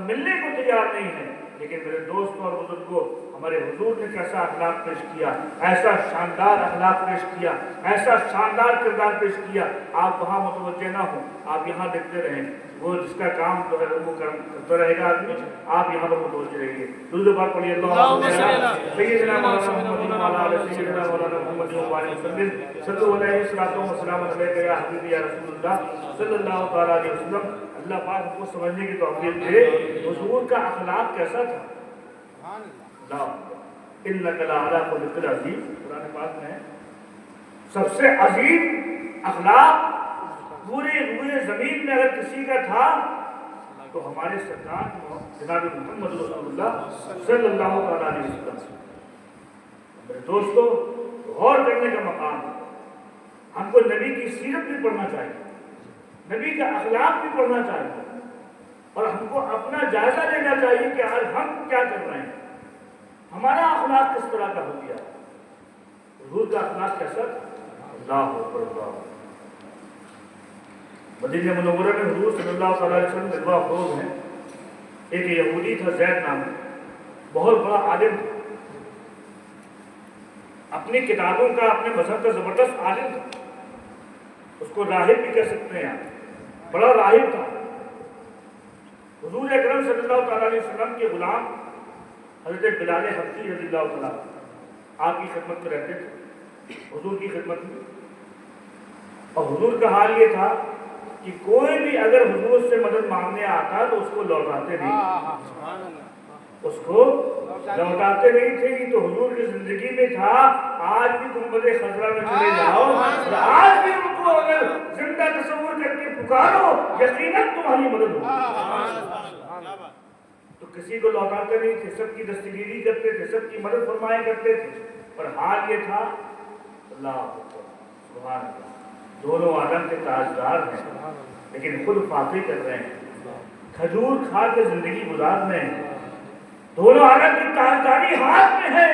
मिलने को तैयार नहीं है, لیکن میرے دوستوں اور بزرگوں، ہمارے حضور نے کیسا اخلاق پیش کیا، ایسا شاندار اخلاق پیش کیا، ایسا شاندار کردار پیش کیا، آپ وہاں متوجہ نہ ہوں، آپ یہاں دیکھتے رہیں، وہ جس کا کام جو ہے وہ کرتا رہے گا آدمی، آپ یہاں پر متوجہ رہیے۔ درود پاک پڑھیے، اللہم صلی علی سیدنا مولانا محمد وعلی آل سیدنا مولانا محمد وعلی وسلم، صلو علیہ الصلوۃ والسلام علیک یا حبیبی یا رسول اللہ صلی اللہ تعالی علیہ وسلم۔ اللہ پاک ہم کو سمجھنے کی توفیق دے حضور کا اخلاق کیسا تھا۔ انک لعلی خلق عظیم، قرآن پاک میں سب سے عظیم اخلاق پورے روئے زمین میں اگر کسی کا تھا تو ہمارے سرکار جناب محمد رسول اللہ صلی اللہ تعالی علیہ وسلم۔ میرے دوستو، غور کرنے کا مقام ہے، ہم کو نبی کی سیرت بھی پڑھنا چاہیے، نبی کا اخلاق بھی پڑھنا چاہیے، اور ہم کو اپنا جائزہ لینا چاہیے کہ آج ہم کیا کر رہے ہیں، ہمارا اخلاق کس طرح کا ہو گیا، حضور کا اخلاق کیسا تھا۔ اللہ اکبر، اللہ اکبر۔ مدینہ منورہ میں حضور صلی اللہ علیہ وسلم جلوہ افروز ہیں۔ ایک یہودی تھا زید نام، بہت بڑا عالم تھا، اپنی کتابوں کا، اپنے مذہب کا زبردست عالم تھا، اس کو راہب بھی کہہ سکتے ہیں، بڑا راہب تھا۔ حضور اکرم صلی اللہ تعالیٰ علیہ وسلم کے غلام حضرت بلال حبشی رضی اللہ تعالیٰ آپ کی خدمت میں رہتے تھے، حضور کی خدمت میں، اور حضور کا حال یہ تھا کہ کوئی بھی اگر حضور سے مدد مانگنے آتا تو اس کو لوٹاتے نہیں، اس کو لوٹاتے نہیں تھے۔ یہ تو حضور کی زندگی میں تھا۔ آج بھی گنبد خضرا میں چلے جاؤ، آج بھی ان کو اگر زندہ تصور کر کے پکارو، یقیناً تمہاری مدد ہوگی۔ تو کسی کو لوٹاتے نہیں تھے، سب کی دستگیری کرتے تھے، سب کی مدد فرمایا کرتے تھے، پر حال یہ تھا، اللہ سبحان اللہ، دونوں عالم کے تاجدار ہیں لیکن خود فاتح کر رہے ہیں، کھجور کھا کے زندگی گزار رہے ہیں، دونوں عالم کی تاجداری ہاتھ میں ہے،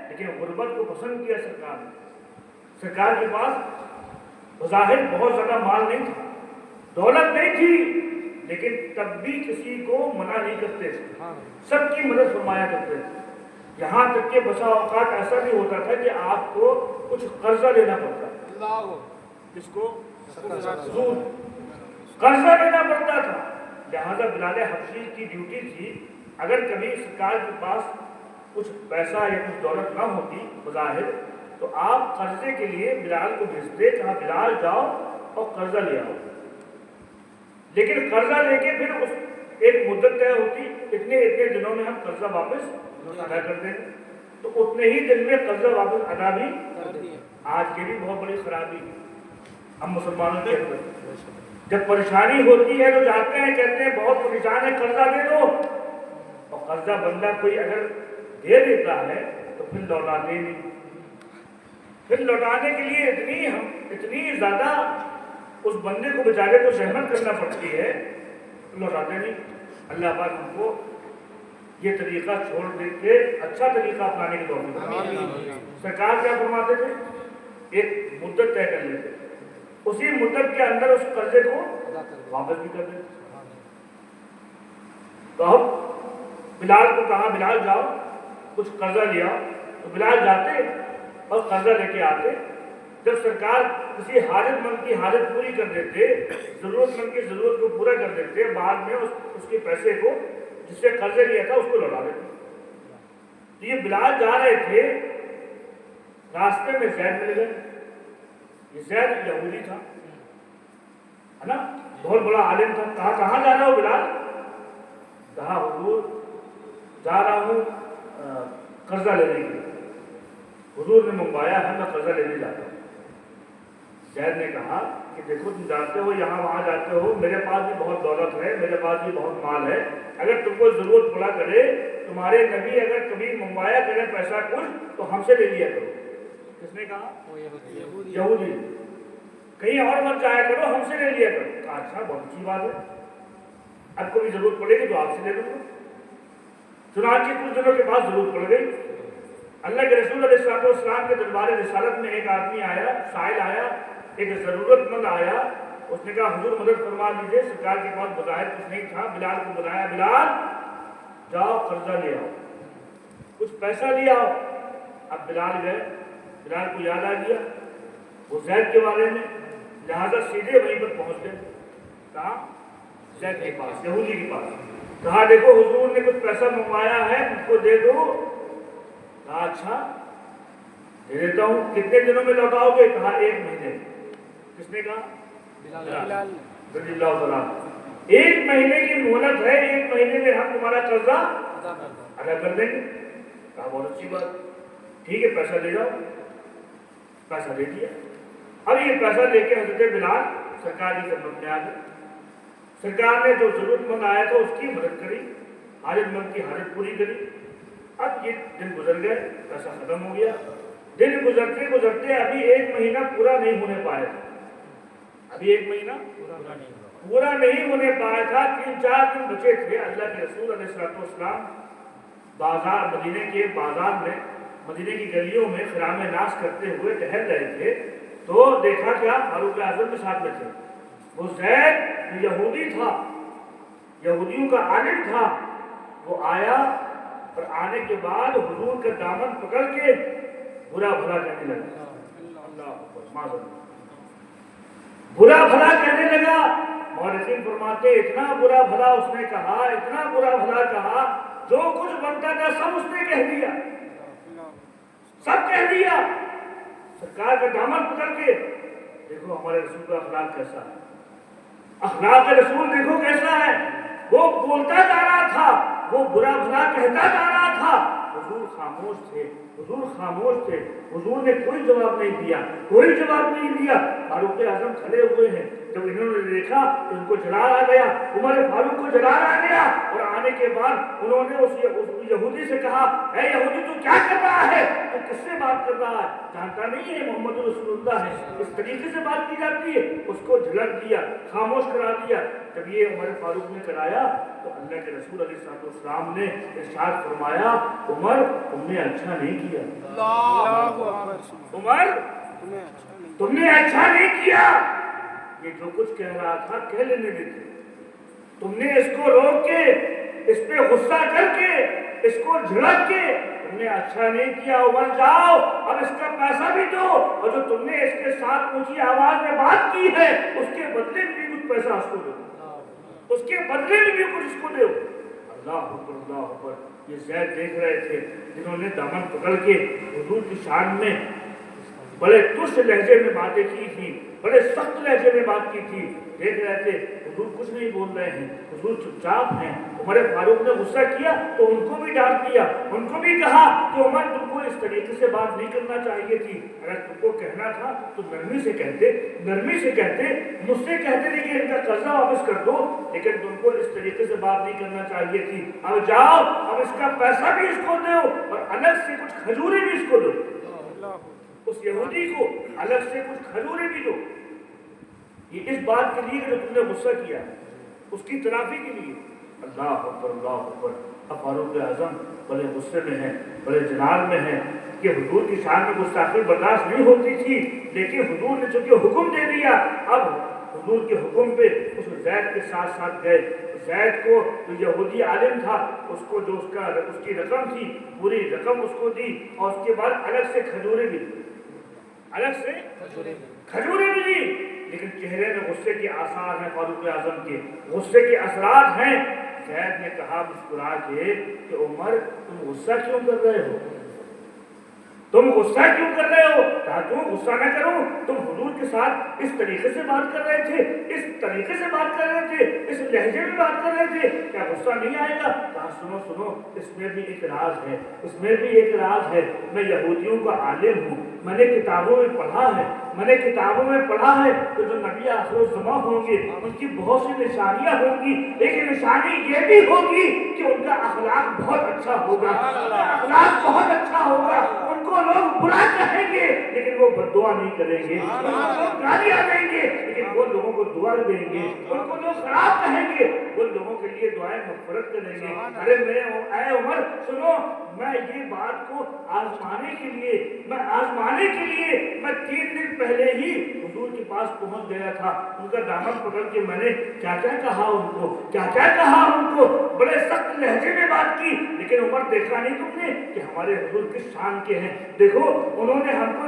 لیکن غربت کو پسند کیا سرکار نے۔ سرکار کے پاس بظاہر بہت زیادہ مال نہیں تھا، دولت نہیں تھی، لیکن تب بھی کسی کو منع نہیں کرتے تھے، سب کی مدد فرمایا کرتے تھے، یہاں تک کہ بسا اوقات ایسا بھی ہوتا تھا کہ آپ کو کچھ قرضہ لینا پڑتا تھا، جس کو قرضہ لینا پڑتا تھا، لہذا بلال حبشی کی ڈیوٹی تھی، اگر کبھی سرکار کے پاس کچھ پیسہ یا کچھ دولت نہ ہوتی بظاہر، تو آپ قرضے کے لیے بلال کو بھیجتے، کہا بلال جاؤ اور قرضہ لے آؤ، لیکن قرضہ لے کے پھر اس ایک مدت طے ہوتی، اتنے دنوں میں ہم قرضہ واپس ادا کر دیں، تو اتنے ہی دن میں قرضہ واپس ادا بھی کر دیا۔ آج کی بھی بہت بڑی خرابی ہم مسلمانوں کے اندر، جب پریشانی ہوتی ہے تو جاتے ہیں، کہتے ہیں بہت پریشان ہے قرضہ دے دو، اور قرضہ بندہ کوئی اگر دے دیتا ہے تو پھر لوٹاتے ہی نہیں، پھر لوٹانے کے لیے اتنی زیادہ اس بندے کو بیچارے کو زحمت کرنا پڑتی ہے، لوٹاتے نہیں۔ اللہ پاک ہم کو یہ طریقہ چھوڑ دے کے اچھا طریقہ اپنانے کی توفیق دے۔ سرکار کیا فرماتے تھے، ایک مدت طے کر لیتے، اسی مدت کے اندر اس قرضے کو واپس بھی کر دیتے۔ تو اب بلال کو کہا بلال جاؤ کچھ قرضہ لیا، تو بلال جاتے اور قرضہ لے کے آتے۔ جب سرکار کسی حاجت مند کی حاجت پوری کر دیتے، ضرورت مند کی ضرورت کو پورا کر دیتے، بعد میں اس کے پیسے کو جس سے قرضے لیا تھا اس کو لوٹا دیتے۔ تو یہ بلال جا رہے تھے، راستے میں زید مل گئے، یہ زید یہودی تھا، ہے نا، بہت بڑا عالم تھا۔ کہا کہاں جا رہا ہو بلال؟ کہا حضور جا رہا ہوں قرضہ لینے کے لیے، حضور نے منگوایا ہے، میں قرضہ لینے جاتا ہوں۔ زید نے کہا کہ دیکھو تم جاتے ہو یہاں وہاں جاتے ہو، میرے پاس بھی بہت دولت ہے، میرے پاس بھی بہت مال ہے، اگر تم کو ضرورت پڑا کرے، تمہارے نبی اگر کبھی منگوایا کرے پیسہ کچھ تو ہم سے لے لیا کرو۔ کس نے کہا؟ یہودی۔ کہیں اور مت جایا کرو، ہم سے لے لیا کرو۔ کہا اچھا بہت اچھی بات ہے، اب کوئی ضرورت پڑے گی تو آپ سے لے لوں گا۔ چنانچہ کچھ دنوں کے بعد ضرورت پڑ گئی، اللہ کے رسول علیہ السلام کے دربار رسالت میں ایک آدمی آیا، سائل آیا، ایک ضرورت مند آیا، اس نے کہا حضور مدد فرما دیجیے، سرکار کے پاس بظاہر کچھ نہیں تھا، بلال کو بلایا، بلال जाओ कर्जा ले आओ, कुछ पैसा ले आओ। अब बिलाल गए, बिलाल को याद आ गया वो जैद के बारे में, लिहाजा सीधे वहीं पर पहुंच गए। कहा? जैद के पास, यहूदी के पास। कहा देखो हुजूर ने कुछ पैसा मंगवाया है, उनको दे दो। कहा अच्छा दे देता हूँ, कितने दिनों में लौटाओगे? कहा 1 महीने। किसने कहा? बिलाल। रज़ियल्लाहु तआला। 1 महीने की मोहलत है, 1 महीने में हम तुम्हारा कर्जा अदा कर देंगे। कहा बहुत अच्छी बात, ठीक है पैसा ले जाओ। पैसा दे दिया। अब ये पैसा लेके हजरत बिलाल सरकार की खिदमत में आ गए। सरकार ने जो जरूरतमंद आया था उसकी मदद करी, हाजतमंद की हाजत पूरी करी। अब ये दिन गुजर गए, पैसा खत्म हो गया। दिन गुजरते गुजरते अभी 1 महीना पूरा नहीं होने पाया था। अभी 1 महीना पूरा नहीं होने पाया था। 3-4 दिन बचे थे। अल्लाह के रसूल अलैहिस्सलाम बाजार, मदीने के बाजार में, मदीने की गलियों में खिराम नाश करते हुए टहल रहे थे, तो देखा क्या फारूक आजम के साथ में थे। वो जैद यहूदी था, यहूदियों का आलिम था। वो आया और आने के बाद हुजूर का दामन पकड़ के बुरा भला कहने लगा। अल्लाह अकबर, माज़अल्लाह, बुरा भला कहने लगा। मौलिकीन फरमाते इतना बुरा भला उसने कहा, इतना बुरा भला कहा, जो कुछ बनता था सब उसने कह दिया, सब कह दिया। सरकार का दामन पकड़ के देखो हमारे रसूल का अखलाक कैसा है, अखलाक रसूल देखो कैसा है। वो बोलता जा रहा था, वो बुरा भला कहता जा रहा था, हुजूर खामोश थे, हुजूर खामोश थे। हुजूर ने कोई जवाब नहीं दिया, कोई जवाब नहीं दिया। फारूक आजम खड़े हुए हैं। जब इन्होंने देखा तो इनको जलाल आ गया, उमर फारूक को जलाल आ गया। और आने के बाद उन्होंने उस यहूदी से कहा, ऐ यहूदी तू क्या कर रहा है, तू किससे बात कर रहा है, जानता नहीं है मोहम्मद रसूलुल्लाह है, इस तरीके से बात की जाती है। उसको झलक दिया, खामोश करा दिया। जब ये उमर फारूक ने कराया तो अल्लाह के रसूल अलैहिस्सलाम ने इरशाद फरमाया, उमर तुमने अच्छा नहीं किया, उमर तुमने अच्छा नहीं किया। ये जो कुछ कह रहा था कह लेने देते, तुमने इसको रोक के, इस पे गुस्सा करके, इसको झड़क के तुमने अच्छा नहीं किया। उमर जाओ अब इसका पैसा भी दो, और जो तुमने इसके साथ ऊंची आवाज में बात की है उसके बदले में भी कुछ पैसा उसको दो, उसके बदले में भी कुछ इसको दो। अल्लाह अकबर, अल्लाह अकबर। ये जैद देख रहे थे जिन्होंने दामन पकड़ के हुजूर की शान में बड़े तुच्छ लहजे में बातें की थी, बड़े सख्त लहजे में बात की थी। देख रहे थे हुजूर कुछ नहीं बोल रहे हैं, हुजूर चुपचाप हैं। उमर फारूक ने गुस्सा किया तो उनको भी डांट दिया, उनको भी कहा कि उमर तुमको इस तरीके से बात नहीं करना चाहिए थी, अगर तुमको कहना था तो नरमी से कहते, नरमी से कहते, मुझसे कहते थे कि इनका कर्जा वापस कर दो, लेकिन तुमको इस तरीके से बात नहीं करना चाहिए थी। अब जाओ अब इसका पैसा भी इसको दो और अलग से कुछ खजूरें भी इसको दो, उस यहूदी को अलग से कुछ खजूरें भी दो। ये इस बात के लिए कि जो तुमने गुस्सा किया, उसकी तलाफी के लिए। अल्लाह अकबर, अल्लाह अकबर। अब फारूक आजम बड़े गुस्से में हैं, बड़े जलाल में हैं कि हुजूर की शान में गुस्ताखी बर्दाश्त नहीं होती थी, लेकिन हुजूर ने चूंकि हुक्म दे दिया, अब हुजूर के हुक्म पे उस जैद के साथ साथ गए। जैद को जो यहूदी आलिम था उसको जो उसकी रकम थी पूरी रकम उसको दी, और उसके बाद अलग से खजूरें भी दी, अलग से खजूरें भी दी। लेकिन चेहरे में गुस्से के आसार हैं फारूक आजम के, गुस्से के असरात हैं। जैद ने कहा मुस्कुरा के कि उमर तुम गुस्सा क्यों कर रहे हो, तुम गुस्सा क्यों कर रहे हो? कहा क्यों गुस्सा न करूं, तुम हुजूर के साथ इस तरीके से बात कर रहे थे, इस तरीके से बात कर रहे थे, इस लहजे में बात कर रहे थे, क्या गुस्सा नहीं आएगा? कहा सुनो सुनो, इसमें भी एक राज है, इसमें भी एक राज है। मैं यहूदियों का आलिम हूँ, मैंने किताबों में पढ़ा है, मैंने किताबों में पढ़ा है कि जो नबी आखिर जमा होंगे उनकी बहुत सी निशानियां होंगी, लेकिन निशानी ये भी होगी कि उनका अखलाक बहुत अच्छा होगा, अखलाक बहुत अच्छा होगा। उनको लोग बुरा कहेंगे लेकिन वो बद्दुआ नहीं करेंगे, लोग गालियां देंगे लेकिन वो लोगों को दुआ देंगे, उनको लोग खराब कहेंगे वो लोगों के लिए दुआएं मग़फ़िरत करेंगे। अरे मैं ऐ उमर सुनो, मैं ये बात को आजमाने آزمانے کے लिए मैं 3 दिन पहले ही हुजूर के पास पहुंच गया था। उनका दामन पकड़ के मैंने क्या क्या कहा उनको, बड़े सख्त लहजे में बात की। लेकिन उमर, देखा नहीं तुमने कि हमारे हुजूर किस शान के हैं? देखो, उन्होंने हमको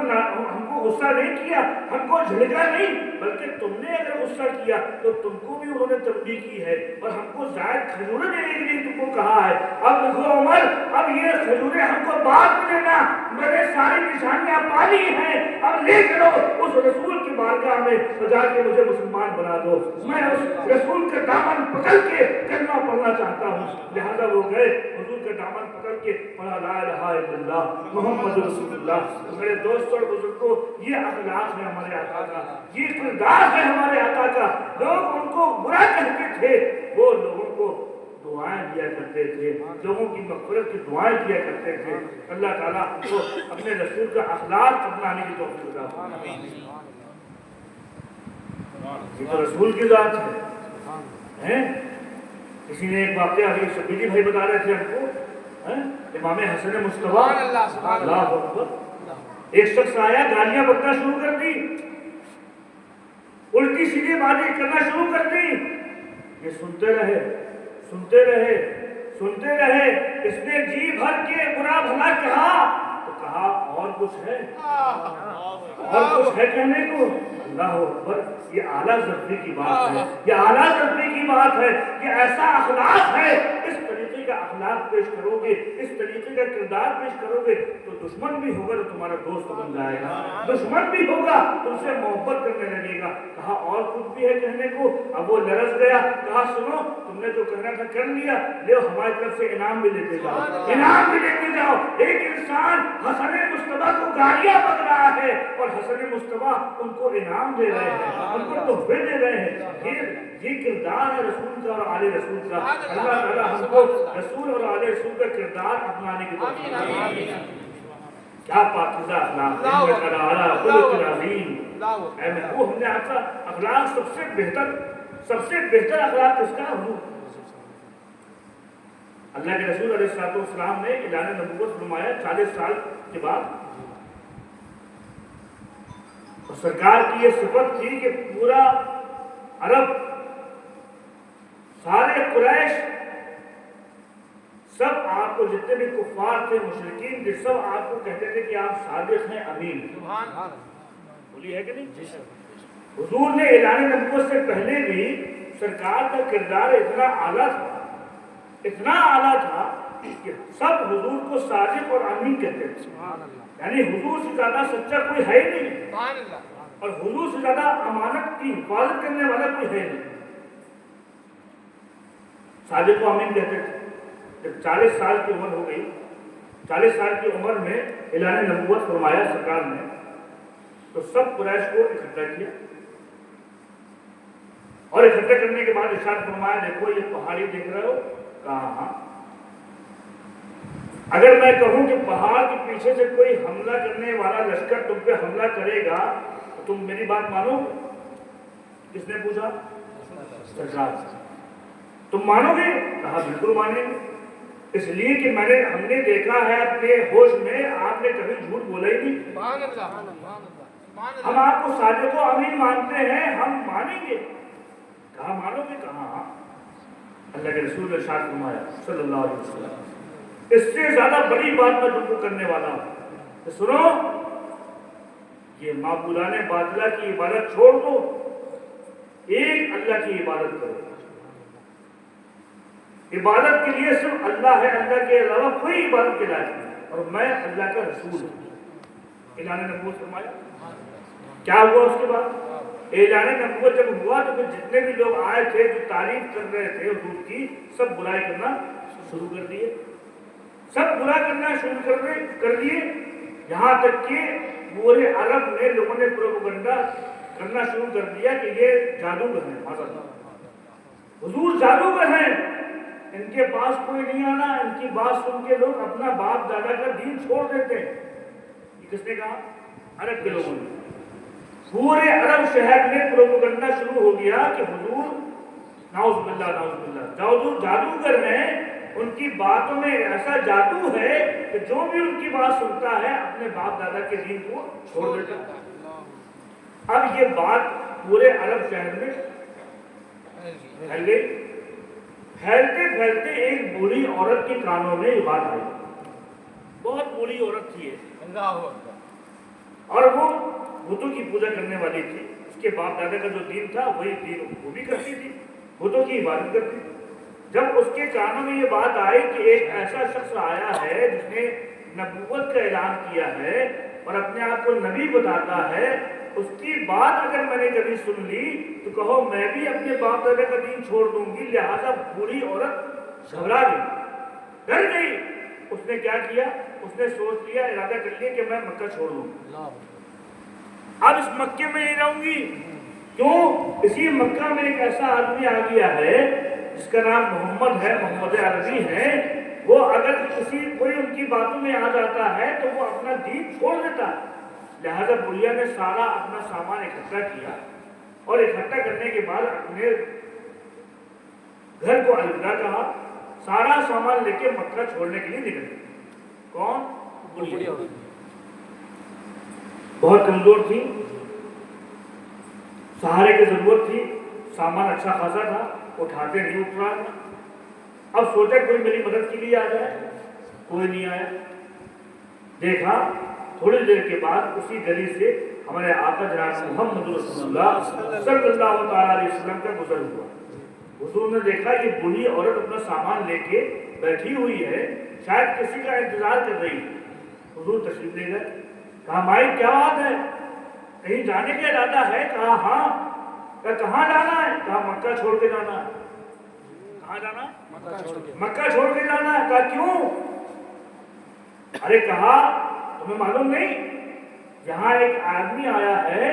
गुस्सा नहीं किया, हमको झिड़का नहीं, बल्कि तुमने अगर गुस्सा किया तो तुमको भी उन्होंने तंबीह की है और हमको जायद खजूरें देने के लिए तुमको कहा है। अब देखो उमर, अब ये खजूरें हमको बाद में देना, मैंने सारी निशानियां पा ली हैं, अब ले चलो उस रसूल की बारगाह में तो जाके मुझे मुसलमान बना दो। मैं उस रसूल का दामन पकड़ के कलमा पढ़ना चाहता हूँ। लिहाजा वो गए, हुजूर का दामन पकड़ के पढ़ा ला इलाहा इल्लल्लाह मुहम्मद रसूलुल्लाह। तो मेरे दोस्तों और बुजुर्गों, ये अखलाक है हमारे आका का, ये किरदार है हमारे आका का। लोग उनको बुरा कहते थे, वो लोगों को दुआएं दिया करते थे, लोगों की मग़फ़िरत की दुआएं दिया करते थे। अल्लाह ताला हमको अपने रसूल का अखलाक अपनाने की तौफ़ीक़ अता फरमाए। ये तो रसूल की ज़ात है। किसी ने एक वाक़या अभी शबीली भाई बता रहे थे हमको, इमाम हसन मुस्तफा, अल्लाह अकबर। एक शख्स आया, गालियां बकना शुरू कर दी, उल्टी सीधी बातें करना शुरू कर दी। ये सुनते रहे। इसने जी भर के बुरा भला कहा तो कहा और कुछ है कहने को? अल्लाह अकबर। ये आला ज़र्फ़ी की बात है, ये ऐसा अखलाक है। इस तरीके का अखलाक पेश करोगे, इस तरीके का किरदार पेश करोगे तो दुश्मन भी होगा तो तुम्हारा दोस्त बन जाएगा, दुश्मन भी होगा तुमसे मोहब्बत करने लगेगा। कहा और कुछ भी है कहने को? अब वो लरस गया, कहा सुनो, तुमने जो कहना था कर लिया, ले हमारी तरफ से इनाम भी लेते जाओ। एक इंसान हसन मुस्तफा को गालियां बक रहा है और हसन मुस्तफा उनको इनाम दे रहे हैं, उनको तोहफे दे रहे हैं। ये किरदार है रसूल का और आले रसूल का। अल्लाह ताला हमको रसूल और आले रसूल का किरदार अपनाने की तौफीक दे। क्या पाकीज़ा अखलाक है, हमने आपका अखलाक सबसे बेहतर अखलाक किसका? अल्लाह के रसूल अलैहिस्सलाम ने ऐलान नबूवत फरमाया 40 साल के बाद। और सरकार की ये सिफत थी कि पूरा अरब, सारे कुरैश, सब आपको, जितने भी कुफ्फार थे, मुशरिकीन थे, सब आपको कहते थे कि आप सादिक हैं, अमीन। बोली है कि नहीं? हुजूर ने ऐलान नबूवत से पहले भी सरकार का किरदार इतना आला था कि सब हुजूर को सादिक और अमीन कहते थे। यानी हुजूर से ज्यादा सच्चा कोई है ही नहीं और हुजूर से ज्यादा अमानत की हिफाजत करने वाला कोई है नहीं। सादिक को अमीन कहते थे। जब 40 साल की उम्र हो गई, 40 साल की उम्र में ऐलान नबूवत फरमाया सरकार ने, तो सब कुरैश को इकट्ठा किया और इकट्ठा करने के बाद इरशाद फरमाया, देखो ये पहाड़ी देख रहे हो? कहा अगर मैं कहूं कि पहाड़ के पीछे से कोई हमला करने वाला लश्कर तुम पे हमला करेगा तो तुम मेरी बात मानोगे? किसने पूछा? सरकार। तुम मानोगे? कहा बिल्कुल मानेंगे, इसलिए कि हमने देखा है अपने होश में आपने कभी झूठ बोला ही नहीं। हम आपको सादिक को अमीन मानते हैं, हम मानेंगे। कहा मानोगे? कहा अल्लाह के रसूल ने इरशाद फरमाया सल्लल्लाहु अलैहि वसल्लम, इससे ज्यादा बड़ी बात मैं तुमको करने वाला हूं। तो सुनो, ये माबूदाने बातिला की इबादत छोड़ दो, एक अल्लाह की इबादत करो। इबादत के लिए सिर्फ अल्लाह है, अल्लाह के अलावा कोई इबादत के लायक नहीं, और मैं अल्लाह का रसूल हूं। ऐलान नबूवत फरमाया। क्या हुआ उसके बाद? ऐलान नबूवत जब हुआ तो फिर जितने भी लोग आए थे जो तारीफ कर रहे थे हुजूर की, सब बुराई करना शुरू कर दिए, सब बुरा करना शुरू कर दिए। यहाँ तक कि पूरे अरब में लोगों ने प्रोपेगेंडा करना शुरू कर दिया कि ये जादूगर हैं, हुजूर जादूगर हैं, इनके पास कोई नहीं आना, इनकी बात सुन के लोग अपना बाप दादा का दीन छोड़ देते हैं। ये किसने कहा? अरब के लोगों ने। पूरे अरब शहर में प्रोपेगेंडा शुरू हो गया कि हुजूर नाउज़ुबिल्लाह जादूगर हैं ان کی باتوں میں ایسا جادو ہے کہ جو بھی ان کی بات سنتا ہے اپنے باپ دادا کے دین کو چھوڑ دیتا ہے۔ اب یہ بات پورے عرب شہر میں پھیل گئی۔ پھیلتے پھیلتے ایک بوڑھی عورت کے کانوں میں یہ بات آئی۔ بہت بوڑھی عورت تھی اور وہ بتوں کی پوجا کرنے والی تھی۔ اس کے باپ دادا کا جو دین تھا وہی دین وہ بھی کرتی تھی، بتوں کی عبادت کرتی تھی۔ جب اس کے کانوں میں یہ بات آئی کہ ایک ایسا شخص آیا ہے جس نے نبوت کا اعلان کیا ہے اور اپنے آپ کو نبی بتاتا ہے، اس کی بات اگر میں نے کبھی سن لی تو کہو میں بھی اپنے باپ دادا کا دین چھوڑ دوں گی۔ لہذا بوڑھی عورت گھبرا گئی، ڈر گئی۔ اس نے کیا کیا؟ اس نے سوچ لیا، ارادہ کر لیا کہ میں مکہ چھوڑ دوں، اب اس مکے میں نہیں رہوں گی۔ کیوں؟ اسی مکہ میں ایک ایسا آدمی آ گیا ہے جس کا نام محمد ہے، محمد عربی ہے۔ وہ اگر کوئی ان کی باتوں میں آ جاتا ہے تو وہ اپنا دین چھوڑ دیتا ہے۔ لہذا بڑھیا نے سارا اپنا سامان اکٹھا کیا اور اکٹھا کرنے کے بعد اپنے گھر کو الوداع کہا، سارا سامان لے کے مکہ چھوڑنے کے لیے نکل گئی۔ کون؟ بڑھیا۔ بہت کمزور تھی، سہارے کی ضرورت تھی، سامان اچھا خاصا تھا، اٹھاتے نہیں اٹھ رہا تھا۔ اب سوچا کوئی میری مدد کے لیے آ جائے، کوئی نہیں آیا۔ دیکھا تھوڑی دیر کے بعد اسی گلی سے ہمارے آقا جناب محمد رسول اللہ صلی اللہ تعالیٰ علیہ وسلم کا گزر ہوا۔ حضور نے دیکھا یہ بوڑھی عورت اپنا سامان لے کے بیٹھی ہوئی ہے، شاید کسی کا انتظار کر رہی ہے۔ حضور تشریف لے گئے، کہا مائی کیا بات ہے، کہیں جانے کا ارادہ ہے؟ کہا ہاں۔ کہا کہاں جانا ہے؟ کہا مکہ چھوڑ کے جانا ہے۔ کہاں جانا ہے؟ مکہ چھوڑ کے جانا ہے۔ کہا کیوں؟ ارے کہا تمہیں معلوم نہیں یہاں ایک آدمی آیا ہے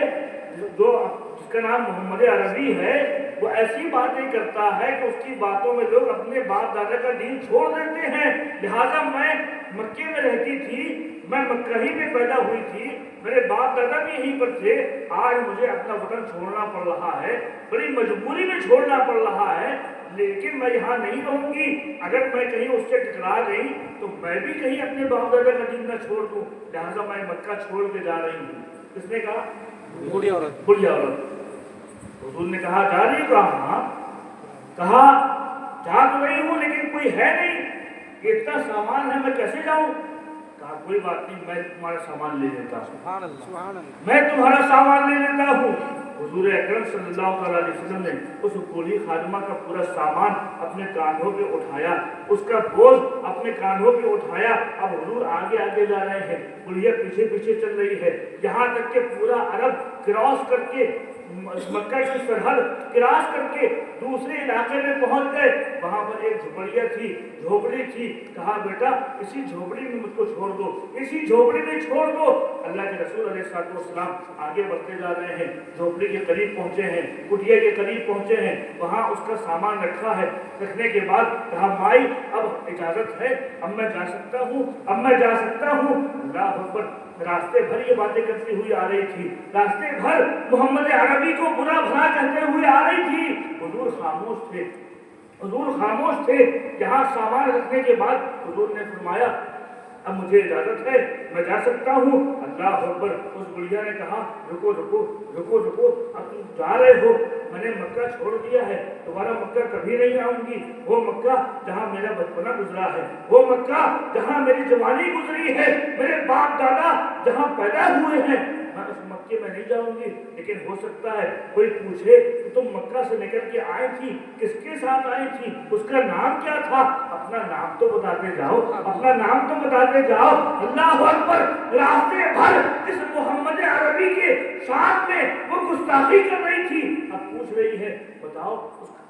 جس کا نام محمد عربی ہے، وہ ایسی باتیں کرتا ہے کہ اس کی باتوں میں لوگ اپنے باپ دادا کا دین چھوڑ دیتے ہیں۔ لہذا میں مکے میں رہتی تھی، میں مکہ ہی میں پیدا ہوئی تھی، میرے باپ دادا بھی یہیں پر تھے، آج مجھے اپنا وطن چھوڑنا پڑ رہا ہے، بڑی مجبوری میں چھوڑنا پڑ رہا ہے، لیکن میں یہاں نہیں رہوں گی۔ اگر میں کہیں اس سے ٹکرا گئی تو میں بھی کہیں اپنے باپ دادا کا دین نہ چھوڑ دوں، لہٰذا میں مکہ چھوڑ کے جا رہی ہوں۔ کس نے کہا؟ بوڑھی عورت۔ بوڑھی عورت۔ حضور نے کہا جا رہی ہو؟ کہا کہا جا تو رہی ہوں لیکن کوئی ہے نہیں، کہ اتنا سامان ہے میں کیسے جاؤں؟ کہا کوئی بات نہیں، میں تمہارا سامان لے لیتا ہوں، میں تمہارا سامان لے لیتا ہوں۔ حضور اکرم صلی اللہ علیہ وسلم نے اس بوڑھی خادمہ کا پورا سامان اپنے کاندھوں پہ اٹھایا، اس کا بوجھ اپنے کاندھوں پہ اٹھایا۔ اب حضور آگے آگے جا رہے ہیں، بڑھیا پیچھے پیچھے چل رہی ہے، یہاں تک کہ پورا عرب کراس کر کے، مکہ کی سرحد کراس کر کے دوسرے علاقے میں پہنچ گئے۔ وہاں پر ایک جھوپڑیاں تھی، جھوپڑی تھی۔ کہا بیٹا اسی جھوپڑی میں مجھ کو چھوڑ دو، اسی جھوپڑی میں چھوڑ دو۔ اللہ کے رسول علیہ السلام آگے بڑھتے جا رہے ہیں، جھوپڑی کے قریب پہنچے ہیں، کٹیا کے قریب پہنچے ہیں، وہاں اس کا سامان رکھا ہے۔ رکھنے کے بعد کہا مائی اب اجازت ہے، اب میں جا سکتا ہوں، اب میں جا سکتا ہوں۔ اللہ اکبر۔ راستے بھر یہ باتیں کرتی ہوئی آ رہی تھی، راستے بھر محمد عربی کو برا بھلا کہتے ہوئے آ رہی تھی۔ حضور خاموش تھے، حضور خاموش تھے۔ یہاں سامان رکھنے کے بعد حضور نے فرمایا اب مجھے اجازت ہے، میں جا سکتا ہوں۔ اللہ اکبر۔ اس بڑھیا نے کہا رکو رکو رکو رکو، اب تم جا رہے ہو، میں نے مکہ چھوڑ دیا ہے، دوبارہ مکہ کبھی نہیں آؤں گی۔ وہ مکہ جہاں میرا بچپنا گزرا ہے، وہ مکہ جہاں میری جوانی گزری ہے، میرے باپ دادا جہاں پیدا ہوئے ہیں، میں اس مکے میں نہیں جاؤں گی۔ لیکن ہو سکتا ہے کوئی پوچھے کہ تم مکہ سے نکل کے آئی تھی، کس کے ساتھ آئی تھی، اس کا نام کیا تھا؟ اپنا نام تو بتاتے جاؤ، اپنا نام تو بتاتے جاؤ۔ اللہ اکبر۔ راستے بھر اس محمد عربی کے ساتھ میں وہ گستاخی کر رہی تھی، اب پوچھ رہی ہے بتاؤ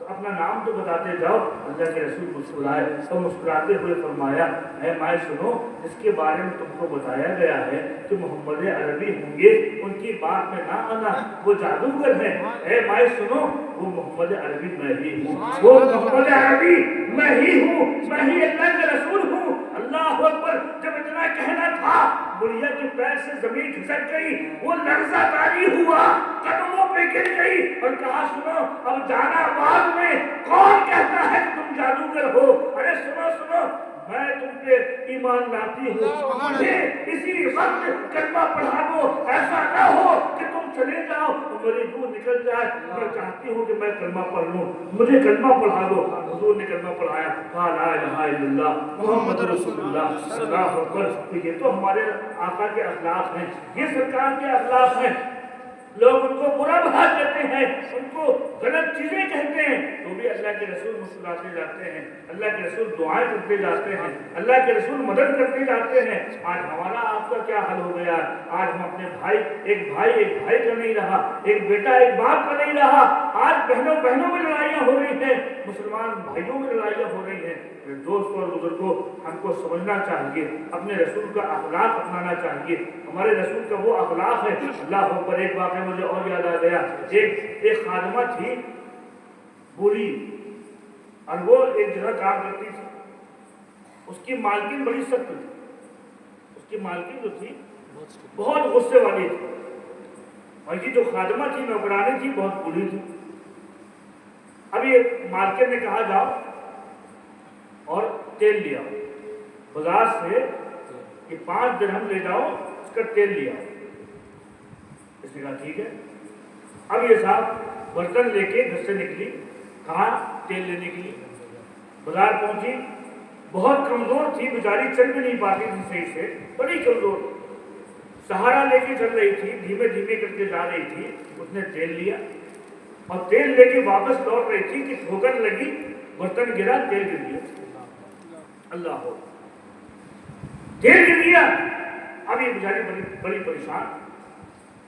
اپنا نام تو بتاتے جاؤ۔ اللہ کے رسول مسکرائے اور مسکراتے ہوئے فرمایا اے مائیں سنو، جس کے بارے میں تم کو بتایا گیا ہے کہ محمد عربی ہوں گے، ان کی بات میں نہ آنا، وہ جادوگر ہیں۔ اے مائیں سنو، وہ محمد عربی میں ہی ہوں، وہ محمد عربی میں ہی ہوں، میں ہی اللہ کا رسول ہوں۔ اللہ اکبر۔ جب اتنا کہنا تھا बुढ़िया के पैर से जमीन खिसक गई, वो लर्जा तारी हुआ, कदमों पे गिर गई और कहा सुनो अब जाना बाद में कौन कहता है कि तुम जादूगर हो। अरे सुनो सुनो, मैं तुम पे ईमान लाती हूँ, मुझे इसी वक्त कलमा पढ़ा दो, ऐसा ना हो कि तुम चले जाओ और मेरी रूह निकल जाए। मैं चाहती हूँ कि मैं कलमा पढ़ लूँ, मुझे कलमा पढ़ा दो। हुजूर ने कलमा पढ़ाया, कहा ला इलाहा इल्लल्लाह मुहम्मद रसूलुल्लाह सल्लल्लाहु अलैहि वसल्लम। तो ये तो हमारे आका के अखलाक हैं, ये सरकार के अखलाक हैं। लोग उनको बुरा भला कहते हैं, उनको गलत चीजें कहते हैं, तो भी अल्लाह के रसूल मुस्कुराते जाते हैं, अल्लाह के रसूल दुआएं करते जाते हैं, अल्लाह के रसूल मदद करते जाते हैं। आज हमारा आपका क्या हाल हो गया? आज हम अपने भाई एक भाई का नहीं रहा, एक बेटा एक बाप का नहीं रहा। आज बहनों बहनों में लड़ाइयाँ हो रही हैं, मुसलमान भाइयों में लड़ाइयाँ हो रही हैं। दोस्तों और बुजुर्गों, हमको समझना चाहिए, अपने रसूल का अखलाक अपनाना चाहिए। हमारे रसूल का वो अखलाक है। अल्लाह अकबर, एक वाक़या मुझे और याद आ गया। एक खादिमा थी बूढ़ी, और वो एक जगह काम करती थी। उसकी मालकिन बड़ी सख्त थी, उसकी मालकिन जो थी बहुत गुस्से वाली थी, और ये जो खादिमा थी नौकरानी थी बहुत बूढ़ी थी। अब ये मालकिन ने कहा जाओ और तेल लिया, बाजार से ये 5 दिरहम ले जाओ, उसका तेल लिया। इसने कहा ठीक है। अब ये साहब बर्तन लेके घर से निकली, कहा तेल लेने के लिए, बाजार पहुंची। बहुत कमजोर थी बेचारी, चल भी नहीं पाती थी सही से, बड़ी कमजोर, सहारा लेके चल रही थी, धीमे धीमे करके जा रही थी। उसने तेल लिया और तेल लेके वापस लौट रही थी कि ठोकर लगी, बर्तन गिरा, तेल गिर गया। अल्लाह हो, तेल गिर गया। अब ये बेचारी बड़ी परेशान,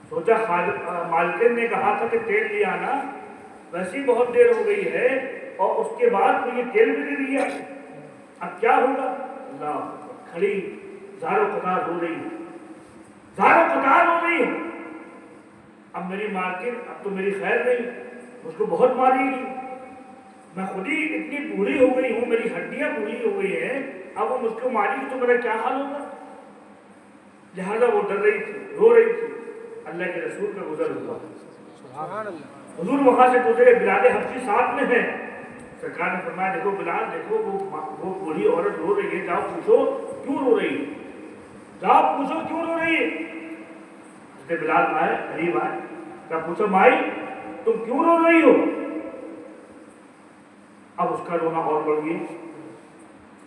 सोचा मालकिन ने कहा था कि तेल ले आना, वैसी बहुत देर हो गई है और उसके बाद तो ये तेल भी गिर गया, अब क्या होगा? अल्लाह, खड़ी ज़ारो कतार रो रही है, ज़ारो कतार रो रही है। अब मेरी मालकिन अब तो मेरी खैर नहीं, मुझको बहुत मारेगी, मैं खुद ही इतनी बूढ़ी हो गई हूँ, मेरी हड्डियां बूढ़ी हो गई हैं, अब वो मुझको मारेगी तो मेरा क्या हाल होगा? लिहाजा वो डर रही थी, रो रही थी। अल्लाह के रसूल का गुजर हुआ, हुजूर वहां से गुजरे, बिलाल हबशी साथ में है। सरकार ने फरमाया देखो बिलाल, देखो वो बूढ़ी औरत रो रही है, जाओ पूछो क्यों रो रही है, जाओ पूछो क्यों रो रही है। उसके बिलाल आए, करीब आए, क्या पूछो माई तुम क्यों रो रही हो? अब उसका रोना और बढ़ गया।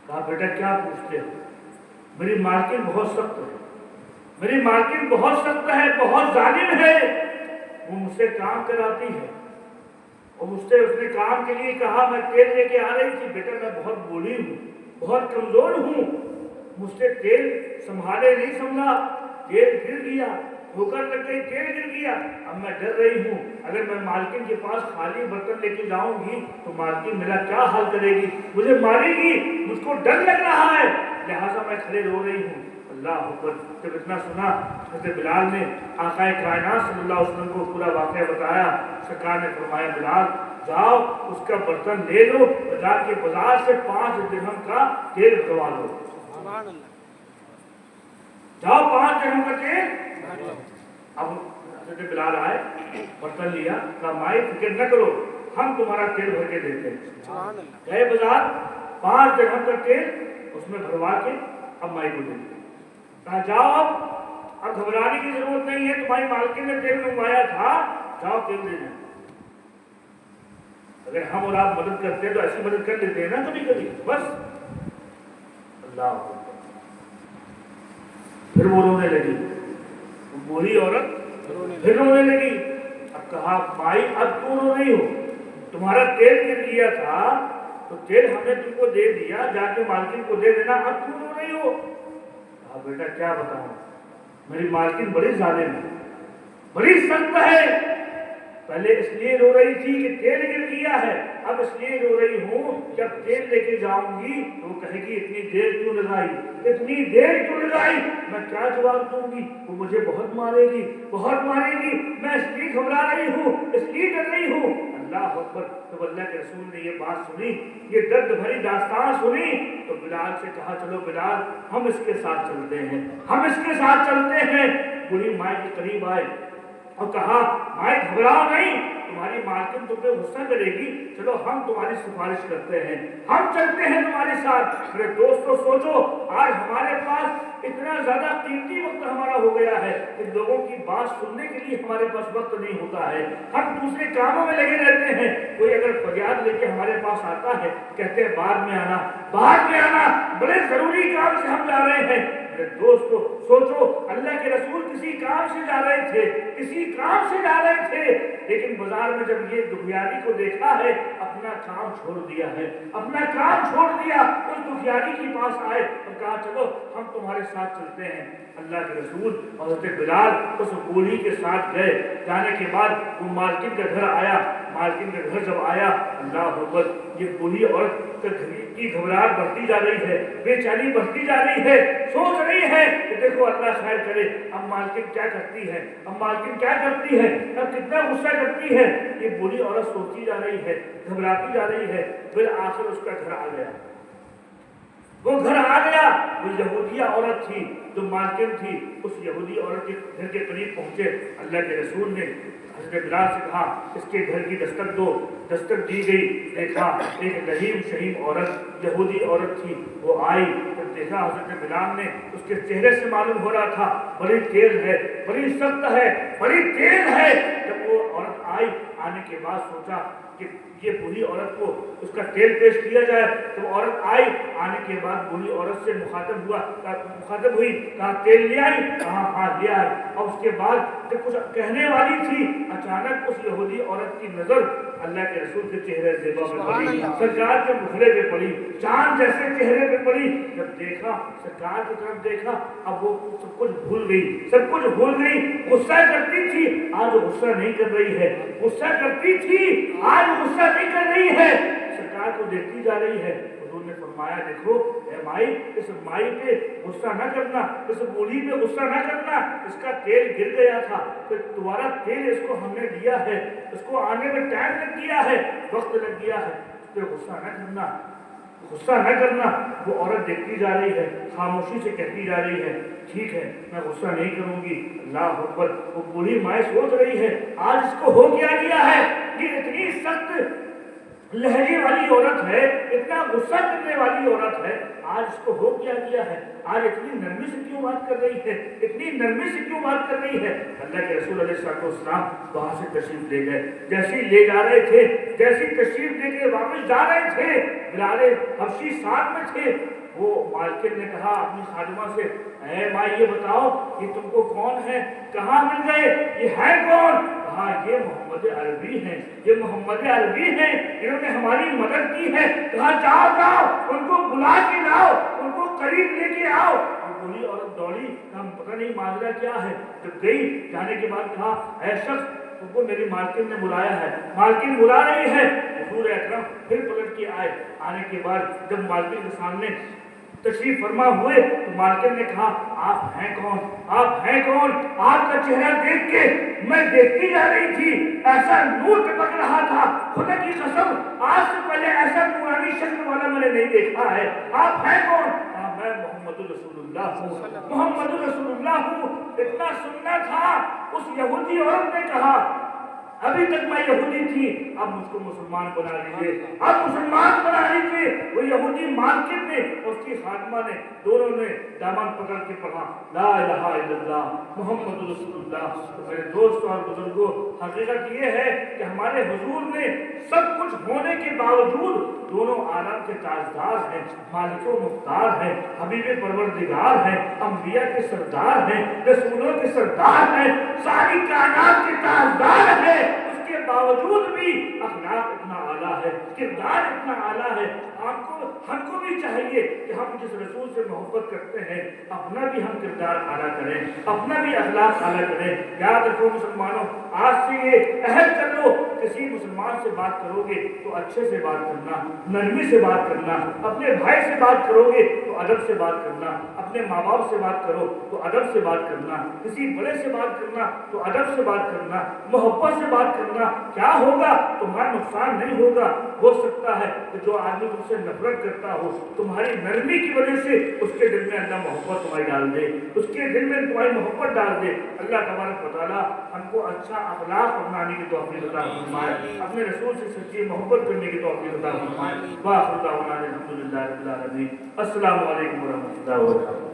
कहा बेटा क्या पूछते हो? मेरी मालकिन बहुत सख्त है, मेरी मालकिन बहुत सख्त है, बहुत जालिम है, वो मुझसे काम कराती है और मुझसे उसने काम के लिए कहा, मैं तेल लेके आ रही थी, बेटा मैं बहुत बूढ़ी हूँ, बहुत कमजोर हूँ, मुझसे तेल संभाले नहीं संभला, तेल गिर गया, ठोकर लग गई, तेल गिर गया। अब मैं डर रही हूँ, अगर मैं मालकिन के पास खाली बर्तन लेके जाऊंगी तो मालकिन मेरा क्या हाल करेगी, मुझे मारेगी, मुझको डर लग रहा है, लिहाजा मैं खड़े रो रही हूँ। अल्लाह अकबर। जब इतना सुना हज़रत बिलाल ने आक़ाए कायनात सल्लल्लाहु अलैहि वसल्लम को पूरा वाक़या बताया। सरकार ने फरमाया बिलाल जाओ उसका बर्तन ले लो और जाके बाजार से 5 दिरहम का तेल भरवा लो, जाओ 5 दिरहम का तेल। अब हज़रत बिलाल आए, बर्तन लिया, कहा माई फिक्र न करो, हम तुम्हारा तेल भर के देते हैं। गए बाजार, 5 दिरहम का तेल उसमें भरवा के अब माई को देते। कहा जाओ अब घबराने की जरूरत नहीं है, तुम्हारी मालकिन ने तेल मंगवाया था, जाओ तेल दे दें। अगर हम और आप मदद करते हैं तो ऐसी मदद कर लेते हैं ना कभी कभी, बस। अल्लाह, फिर वो रोने लगी, बूढ़ी औरत फिर रोने लगी। अब कहा भाई अब क्यों रो रही हो, तुम्हारा तेल गिर गया था तो तेल हमने तुमको दे दिया, जाके मालकिन को दे देना, अब क्यों रो रही हो? कहा बेटा क्या बताऊं, मेरी मालकिन बड़ी जालिम है, बड़ी सख्त है, पहले इसलिए रो रही थी कि तेल गिर गया है, अब इसलिए रो रही हूँ जब तेल लेके जाऊंगी तो वो कहेगी इतनी देर क्यों लगाई, इतनी देर क्यों लगाई, मैं क्या जवाब दूंगी, वो मुझे बहुत मारेगी, बहुत मारेगी, मैं इसलिए घबरा रही हूँ, इसलिए डर रही हूँ। अल्लाह अकबर। तो अल्लाह के रसूल ने ये बात सुनी, ये दर्द भरी दास्तान सुनी, तो बिलाल से कहा चलो बिलाल हम इसके साथ चलते हैं, हम इसके साथ चलते हैं। बूढ़ी माँ के करीब आए और कहा माए घबराओ नहीं, तुम्हारी मालकिन तुम पे गुस्सा करेगी, चलो हम तुम्हारी सिफारिश करते हैं, हम चलते हैं तुम्हारे साथ। मेरे दोस्तों सोचो आज हमारे पास इतना ज्यादा कीमती वक्त हमारा हो गया है कि लोगों की बात सुनने के लिए हमारे पास वक्त नहीं होता है, हम दूसरे कामों में लगे रहते हैं। कोई अगर फरियाद लेके हमारे पास आता है कहते हैं बाद में आना, बाद में आना, बड़े जरूरी काम से हम जा रहे हैं। मेरे दोस्तों सोचो अल्लाह के रसूल किसी काम से जा रहे थे, किसी काम से जा रहे थे, लेकिन बाजार में जब ये दुखियारी को देखा है अपना काम छोड़ दिया है, अपना काम छोड़ दिया, उस दुखियारी के पास आए और कहा चलो हम तुम्हारे साथ चलते हैं। अल्लाह के रसूल और हज़रत बिलाल उस बूढ़ी के साथ गए। जाने के बाद वो मालकिन का घर आया, मालकिन का घर जब आया अल्लाह अकबर, ये बूढ़ी औरत की घबराहट बढ़ती जा रही है, बेचैनी बढ़ती जा रही है, सोच रही है कि देखो अल्लाह खैर करे अब मालकिन क्या करती है, अब मालकिन क्या करती है, अब कितना गुस्सा करती है। ये बूढ़ी औरत सोचती जा रही है, घबराती जा रही है। फिर आखिर उसका घर आ गया, वो घर आ गया। वो यहूदिया औरत थी जो मालकिन थी, उस यहूदी औरत के घर के करीब पहुंचे। अल्लाह के रसूल ने हज़रत बिलाल से कहा इसके घर की दस्तक दो। दस्तक दी गई, देखा एक रहीम शहीम औरत यहूदी औरत थी, वो आई तो देखा हज़रत बिलाल ने, उसके चेहरे से मालूम हो रहा था बड़ी तेज है, बड़ी सख्त है, बड़ी तेज है। जब वो औरत आई, आने के बाद सोचा कि ये बूढ़ी औरत को उसका तेल पेश किया जाए। तो औरत आई, आने के बाद बूढ़ी औरत से मुखातब हुई, कहा तेल ले आई, कहा हाँ ले आई। और उसके बाद जब कुछ कहने वाली थी, अचानक उस यहूदी औरत की नजर अल्लाह के रसूल के चेहरे ज़ेबा पे पड़ी, सरकार के मुखड़े पे पड़ी, चांद जैसे चेहरे पे पड़ी। जब देखा सरकार की तरफ देखा, अब वो सब कुछ भूल गई, सब कुछ भूल गई। गुस्सा करती थी, आज गुस्सा नहीं कर रही है, गुस्सा करती थी, आज गुस्सा नहीं कर रही है, सरकार को देखती जा रही है। हुजूर ने फरमाया देखो ए माई, इस माई पे गुस्सा न करना, इस बूढ़ी पे गुस्सा न करना, इसका तेल गिर गया था, फिर दोबारा तेल इसको हमने दिया है, इसको आने में टाइम लग गया है, वक्त लग गया है, इस पे गुस्सा न करना, गुस्सा न करना। वो औरत देखती जा रही है, खामोशी से कहती जा रही है ठीक है मैं गुस्सा नहीं करूंगी। अल्लाह अकबर। वो बूढ़ी माए सोच रही है आज इसको हो क्या गया है, ये इतनी सख्त लहजे वाली औरत है, इतना गुस्सा करने वाली औरत है, आज इसको हो क्या गया है, आज इतनी नरमी से क्यों बात कर रही है, इतनी नरमी से क्यों बात कर रही है। अल्लाह के रसूल अलैहिस्सलाम वहां से तशरीफ ले गए। जैसे ही ले जा रहे थे, जैसी तशरीफ लेके वापस जा रहे थे, बिलाल हबशी साथ में थे। वो मालकिन ने कहा अपनी खादिमा से, ऐ माँ ये बताओ ये तुमको कौन है, कहाँ मिल गए, ये है कौन। कहा ये मोहम्मद अरबी हैं, ये मोहम्मद अरबी हैं, इन्होंने हमारी मदद की है। कहा जाओ जाओ उनको बुला के लाओ, उनको करीब लेके आओ। और बूढ़ी औरत दौड़ी, हम पता नहीं माजरा क्या है। जब गई, जाने के बाद कहा ऐ शख्स तुमको मेरी मालकिन ने बुलाया है, मालकिन बुला रही है। हुजूर अकरम फिर पलट के आए। आने के बाद जब मालकिन के सामने तशरीफ फरमा हुए तो मालकिन ने कहा आप हैं कौन, आप हैं कौन। आपका चेहरा देख के मैं देखती जा रही थी, ऐसा नूर टपक रहा था, खुदा की कसम आज से पहले ऐसा नूरानी शक्ल वाला मैंने नहीं देखा है। आप हैं कौन। मैं मोहम्मद रसूलुल्लाह हूँ, मोहम्मद रसूलुल्लाह हूँ। इतना सुनना था। उस यहूदी औरत ने कहा अभी तक मैं यहूदी थी, अब मुझको मुसलमान बना लीजिए, अब मुसलमान बना लीजिए। वो यहूदी मालकिन ने उसकी खातिमा ने दोनों ने दामन पकड़ के पढ़ा ला इलाहा इल्लल्लाह मुहम्मद रसूलुल्लाह। तो मेरे दोस्तों और बुजुर्गों, हकीकत ये है कि हमारे हुजूर ने सब कुछ होने के बावजूद दोनों आलम के ताजदार हैं, मालिको मुख्तार हैं, हबीब परवरदिगार हैं, अंबिया के सरदार हैं, रसूलों के सरदार हैं, सारी कायनात के ताजदार हैं। उसके बावजूद भी अखलाक इतना आला है, किरदार इतना आला है, आपको ہم کو بھی چاہیے کہ ہم جس رسول سے محبت کرتے ہیں اپنا بھی ہم کردار اعلیٰ کریں، اپنا بھی اخلاق اعلیٰ کریں۔ یاد رکھو مسلمانوں، آج سے یہ عہد کر لو، کسی مسلمان سے بات کرو گے تو اچھے سے بات کرنا، نرمی سے بات کرنا، اپنے بھائی سے بات کرو گے تو ادب سے بات کرنا، اپنے ماں باپ سے بات کرو تو ادب سے بات کرنا، کسی بڑے سے بات کرنا تو ادب سے بات کرنا، محبت سے بات کرنا۔ کیا ہوگا؟ تمہارا نقصان نہیں ہوگا۔ ہو سکتا ہے کہ جو آدمی تم سے نفرت کرتا ہو، تمہاری نرمی کی وجہ سے اس کے دل میں اللہ محبت تمہاری ڈال دے، اس کے دل میں تمہاری محبت ڈال دے۔ اللہ تبارک و تعالیٰ ہم کو اچھا اخلاق اپنانے کی توفیق عطا فرمائے، اپنے رسول سے سچی محبت کرنے کی توفیق عطا فرمائے۔ وآخر دعوانا الحمدللہ رب العالمین۔ السلام علیکم ورحمۃ اللہ وبرکاتہ۔